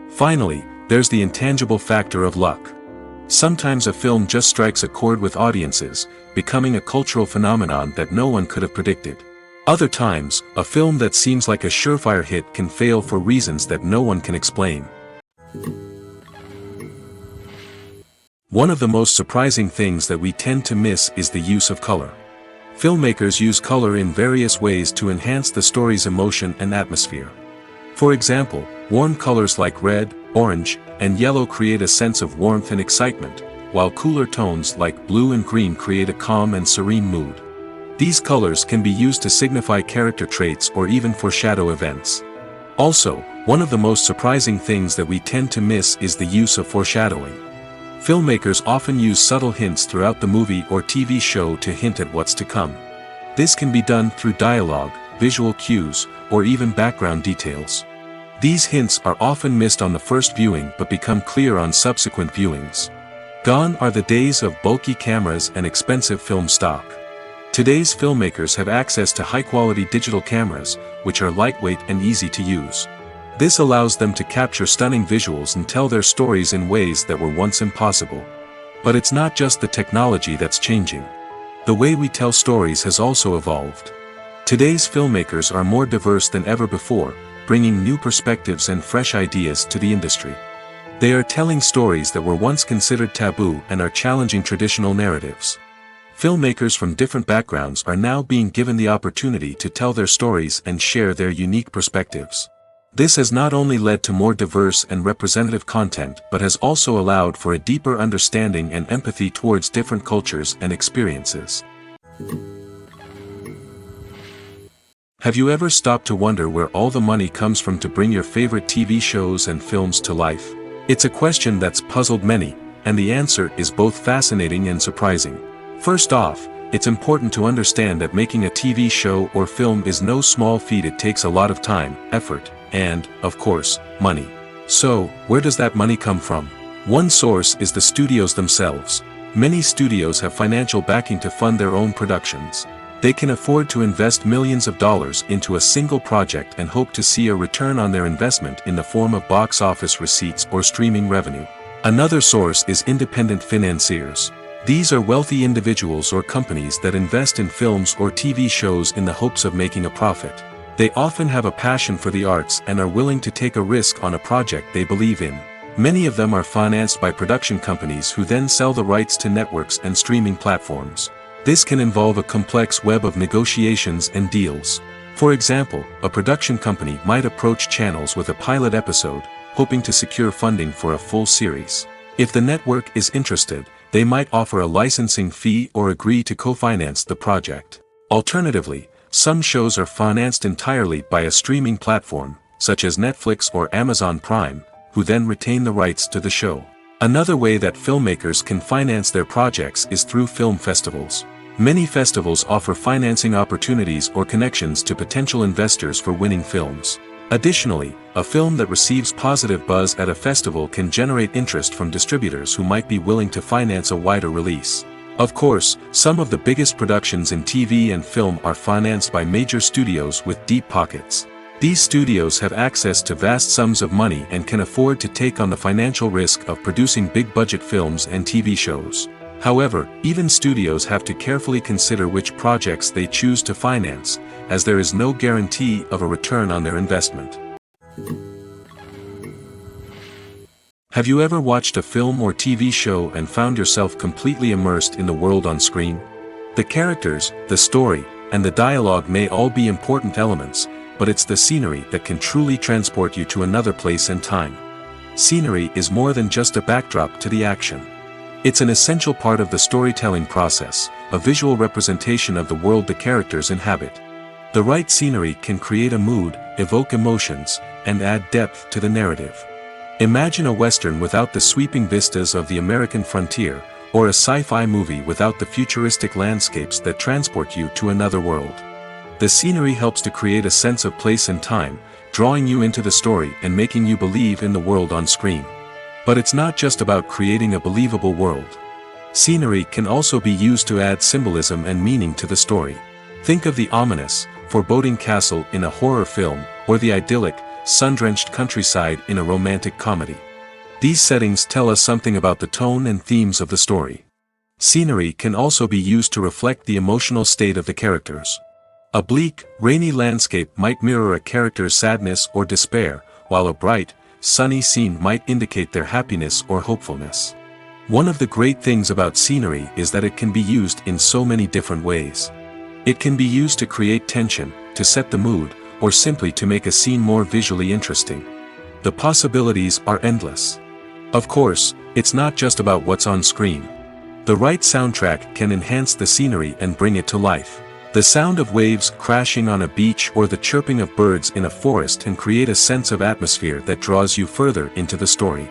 Finally, there's the intangible factor of luck. Sometimes a film just strikes a chord with audiences, becoming a cultural phenomenon that no one could have predicted. Other times, a film that seems like a surefire hit can fail for reasons that no one can explain. One of the most surprising things that we tend to miss is the use of color. Filmmakers use color in various ways to enhance the story's emotion and atmosphere. For example, warm colors like red, orange, and yellow create a sense of warmth and excitement, while cooler tones like blue and green create a calm and serene mood. These colors can be used to signify character traits or even foreshadow events. Also, one of the most surprising things that we tend to miss is the use of foreshadowing. Filmmakers often use subtle hints throughout the movie or TV show to hint at what's to come. This can be done through dialogue, visual cues, or even background details. These hints are often missed on the first viewing but become clear on subsequent viewings. Gone are the days of bulky cameras and expensive film stock. Today's filmmakers have access to high-quality digital cameras, which are lightweight and easy to use. This allows them to capture stunning visuals and tell their stories in ways that were once impossible. But it's not just the technology that's changing. The way we tell stories has also evolved. Today's filmmakers are more diverse than ever before, bringing new perspectives and fresh ideas to the industry. They are telling stories that were once considered taboo and are challenging traditional narratives. Filmmakers from different backgrounds are now being given the opportunity to tell their stories and share their unique perspectives. This has not only led to more diverse and representative content but has also allowed for a deeper understanding and empathy towards different cultures and experiences. Have you ever stopped to wonder where all the money comes from to bring your favorite TV shows and films to life? It's a question that's puzzled many, and the answer is both fascinating and surprising. First off, it's important to understand that making a TV show or film is no small feat. It takes a lot of time, effort, and, of course, money. So, where does that money come from? One source is the studios themselves. Many studios have financial backing to fund their own productions. They can afford to invest millions of dollars into a single project and hope to see a return on their investment in the form of box office receipts or streaming revenue. Another source is independent financiers. These are wealthy individuals or companies that invest in films or TV shows in the hopes of making a profit. They often have a passion for the arts and are willing to take a risk on a project they believe in. Many of them are financed by production companies who then sell the rights to networks and streaming platforms. This can involve a complex web of negotiations and deals. For example, a production company might approach channels with a pilot episode, hoping to secure funding for a full series. If the network is interested, they might offer a licensing fee or agree to co-finance the project. Alternatively, some shows are financed entirely by a streaming platform, such as Netflix or Amazon Prime, who then retain the rights to the show. Another way that filmmakers can finance their projects is through film festivals. Many festivals offer financing opportunities or connections to potential investors for winning films. Additionally, a film that receives positive buzz at a festival can generate interest from distributors who might be willing to finance a wider release. Of course, some of the biggest productions in TV and film are financed by major studios with deep pockets. These studios have access to vast sums of money and can afford to take on the financial risk of producing big-budget films and TV shows. However, even studios have to carefully consider which projects they choose to finance, as there is no guarantee of a return on their investment. Have you ever watched a film or TV show and found yourself completely immersed in the world on screen? The characters, the story, and the dialogue may all be important elements, but it's the scenery that can truly transport you to another place and time. Scenery is more than just a backdrop to the action. It's an essential part of the storytelling process, a visual representation of the world the characters inhabit. The right scenery can create a mood, evoke emotions, and add depth to the narrative. Imagine a Western without the sweeping vistas of the American frontier, or a sci-fi movie without the futuristic landscapes that transport you to another world. The scenery helps to create a sense of place and time, drawing you into the story and making you believe in the world on screen. But it's not just about creating a believable world. Scenery can also be used to add symbolism and meaning to the story. Think of the ominous, foreboding castle in a horror film, or the idyllic, sun-drenched countryside in a romantic comedy. These settings tell us something about the tone and themes of the story. Scenery can also be used to reflect the emotional state of the characters. A bleak, rainy landscape might mirror a character's sadness or despair, while a bright, sunny scene might indicate their happiness or hopefulness. One of the great things about scenery is that it can be used in so many different ways. It can be used to create tension, to set the mood, or simply to make a scene more visually interesting. The possibilities are endless. Of course, it's not just about what's on screen. The right soundtrack can enhance the scenery and bring it to life. The sound of waves crashing on a beach or the chirping of birds in a forest can create a sense of atmosphere that draws you further into the story.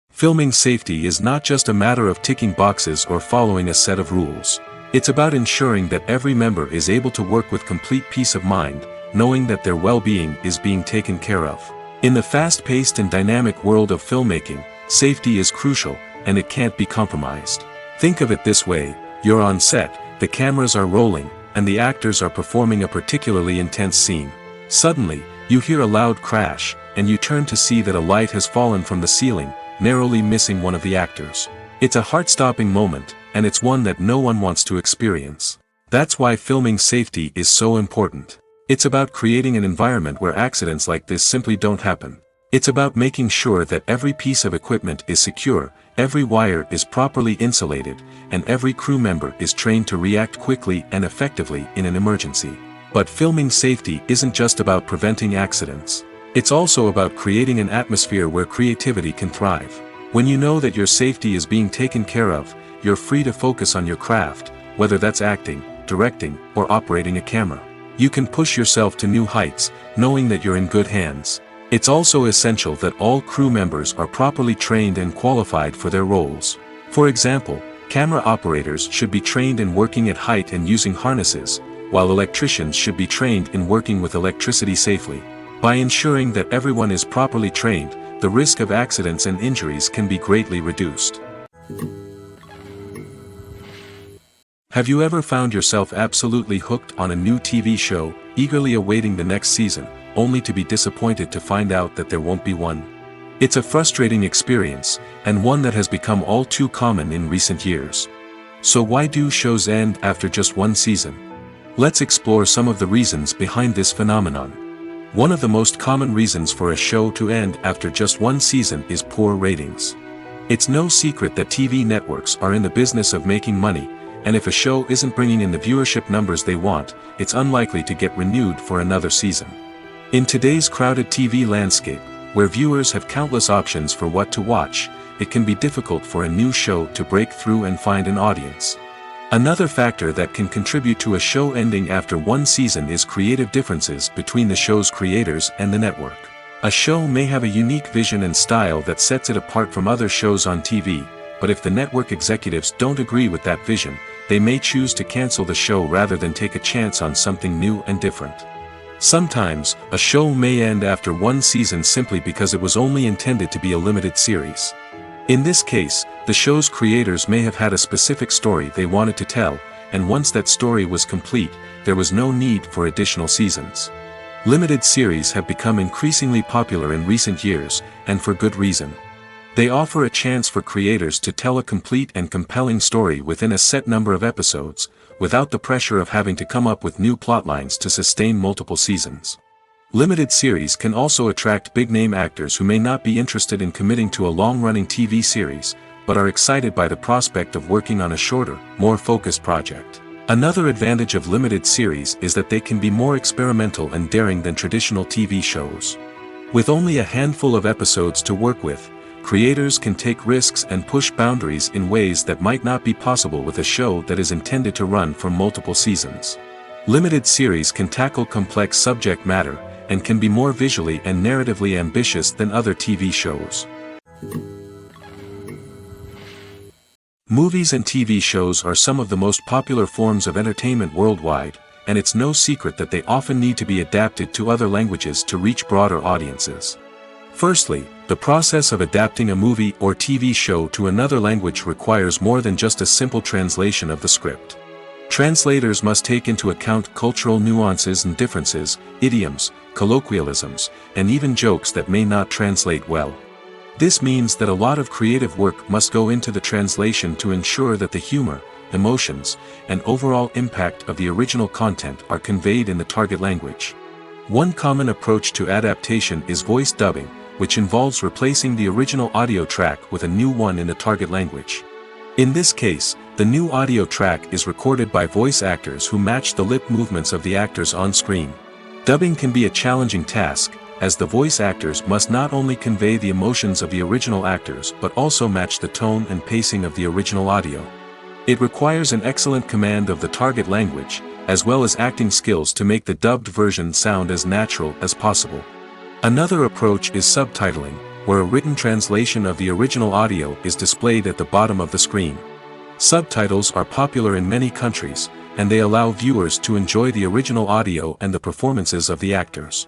Filming safety is not just a matter of ticking boxes or following a set of rules. It's about ensuring that every member is able to work with complete peace of mind, knowing that their well-being is being taken care of. In the fast-paced and dynamic world of filmmaking, safety is crucial, and it can't be compromised. Think of it this way: you're on set, the cameras are rolling, and the actors are performing a particularly intense scene. Suddenly, you hear a loud crash, and you turn to see that a light has fallen from the ceiling, narrowly missing one of the actors. It's a heart-stopping moment, and it's one that no one wants to experience. That's why filming safety is so important. It's about creating an environment where accidents like this simply don't happen. It's about making sure that every piece of equipment is secure, every wire is properly insulated, and every crew member is trained to react quickly and effectively in an emergency. But filming safety isn't just about preventing accidents. It's also about creating an atmosphere where creativity can thrive. When you know that your safety is being taken care of, you're free to focus on your craft, whether that's acting, directing, or operating a camera. You can push yourself to new heights, knowing that you're in good hands. It's also essential that all crew members are properly trained and qualified for their roles. For example, camera operators should be trained in working at height and using harnesses, while electricians should be trained in working with electricity safely. By ensuring that everyone is properly trained, the risk of accidents and injuries can be greatly reduced. Have you ever found yourself absolutely hooked on a new TV show, eagerly awaiting the next season, only to be disappointed to find out that there won't be one? It's a frustrating experience, and one that has become all too common in recent years. So why do shows end after just one season? Let's explore some of the reasons behind this phenomenon. One of the most common reasons for a show to end after just one season is poor ratings. It's no secret that TV networks are in the business of making money, and if a show isn't bringing in the viewership numbers they want, it's unlikely to get renewed for another season. In today's crowded TV landscape, where viewers have countless options for what to watch, it can be difficult for a new show to break through and find an audience. Another factor that can contribute to a show ending after one season is creative differences between the show's creators and the network. A show may have a unique vision and style that sets it apart from other shows on TV, but if the network executives don't agree with that vision, they may choose to cancel the show rather than take a chance on something new and different. Sometimes, a show may end after one season simply because it was only intended to be a limited series. In this case, the show's creators may have had a specific story they wanted to tell, and once that story was complete, there was no need for additional seasons. Limited series have become increasingly popular in recent years, and for good reason. They offer a chance for creators to tell a complete and compelling story within a set number of episodes, without the pressure of having to come up with new plotlines to sustain multiple seasons. Limited series can also attract big-name actors who may not be interested in committing to a long-running TV series, but are excited by the prospect of working on a shorter, more focused project. Another advantage of limited series is that they can be more experimental and daring than traditional TV shows. With only a handful of episodes to work with, creators can take risks and push boundaries in ways that might not be possible with a show that is intended to run for multiple seasons. Limited series can tackle complex subject matter, and can be more visually and narratively ambitious than other TV shows. Movies and TV shows are some of the most popular forms of entertainment worldwide, and it's no secret that they often need to be adapted to other languages to reach broader audiences. Firstly, the process of adapting a movie or TV show to another language requires more than just a simple translation of the script. Translators must take into account cultural nuances and differences, idioms, colloquialisms, and even jokes that may not translate well. This means that a lot of creative work must go into the translation to ensure that the humor, emotions, and overall impact of the original content are conveyed in the target language. One common approach to adaptation is voice dubbing, which involves replacing the original audio track with a new one in the target language. In this case, the new audio track is recorded by voice actors who match the lip movements of the actors on screen. Dubbing can be a challenging task, as the voice actors must not only convey the emotions of the original actors but also match the tone and pacing of the original audio. It requires an excellent command of the target language, as well as acting skills to make the dubbed version sound as natural as possible. Another approach is subtitling, where a written translation of the original audio is displayed at the bottom of the screen. Subtitles are popular in many countries, and they allow viewers to enjoy the original audio and the performances of the actors.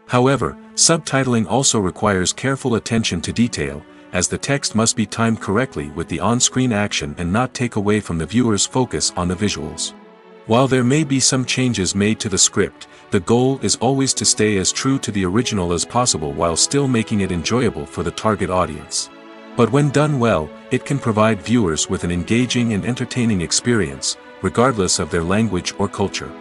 However, subtitling also requires careful attention to detail, as the text must be timed correctly with the on-screen action and not take away from the viewer's focus on the visuals. While there may be some changes made to the script, the goal is always to stay as true to the original as possible while still making it enjoyable for the target audience. But when done well, it can provide viewers with an engaging and entertaining experience, regardless of their language or culture.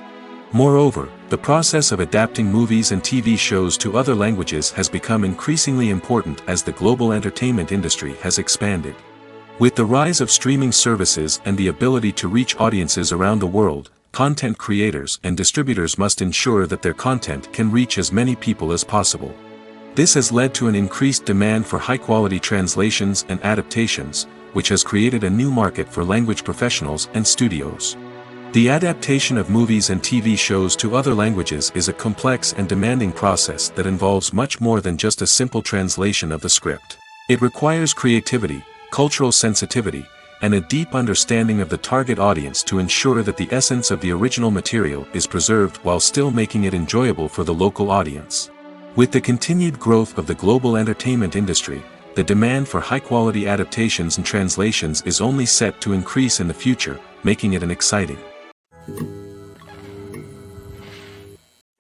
Moreover, the process of adapting movies and TV shows to other languages has become increasingly important as the global entertainment industry has expanded. With the rise of streaming services and the ability to reach audiences around the world, content creators and distributors must ensure that their content can reach as many people as possible. This has led to an increased demand for high-quality translations and adaptations, which has created a new market for language professionals and studios. The adaptation of movies and TV shows to other languages is a complex and demanding process that involves much more than just a simple translation of the script. It requires creativity, cultural sensitivity, and a deep understanding of the target audience to ensure that the essence of the original material is preserved while still making it enjoyable for the local audience. With the continued growth of the global entertainment industry, the demand for high-quality adaptations and translations is only set to increase in the future, making it an exciting.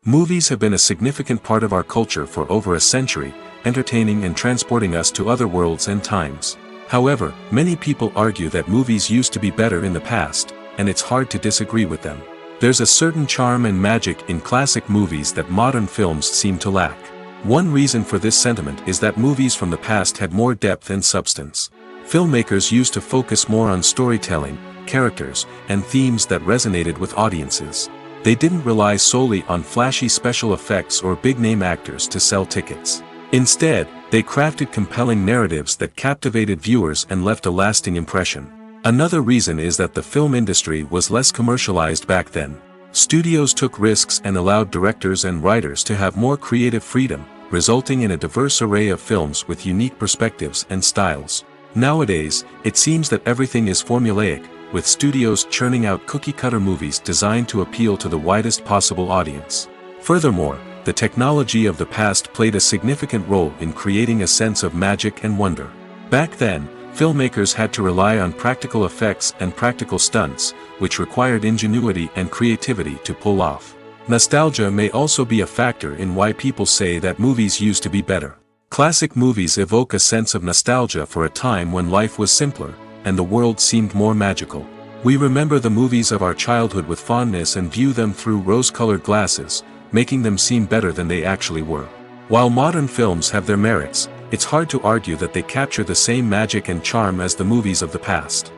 Movies have been a significant part of our culture for over a century, entertaining and transporting us to other worlds and times. However, many people argue that movies used to be better in the past, and it's hard to disagree with them. There's a certain charm and magic in classic movies that modern films seem to lack. One reason for this sentiment is that movies from the past had more depth and substance. Filmmakers used to focus more on storytelling, characters, and themes that resonated with audiences. They didn't rely solely on flashy special effects or big-name actors to sell tickets. Instead, they crafted compelling narratives that captivated viewers and left a lasting impression. Another reason is that the film industry was less commercialized back then. Studios took risks and allowed directors and writers to have more creative freedom, resulting in a diverse array of films with unique perspectives and styles. Nowadays, it seems that everything is formulaic, with studios churning out cookie-cutter movies designed to appeal to the widest possible audience. Furthermore, the technology of the past played a significant role in creating a sense of magic and wonder. Back then, filmmakers had to rely on practical effects and practical stunts, which required ingenuity and creativity to pull off. Nostalgia may also be a factor in why people say that movies used to be better. Classic movies evoke a sense of nostalgia for a time when life was simpler, and the world seemed more magical. We remember the movies of our childhood with fondness and view them through rose-colored glasses, making them seem better than they actually were. While modern films have their merits, it's hard to argue that they capture the same magic and charm as the movies of the past.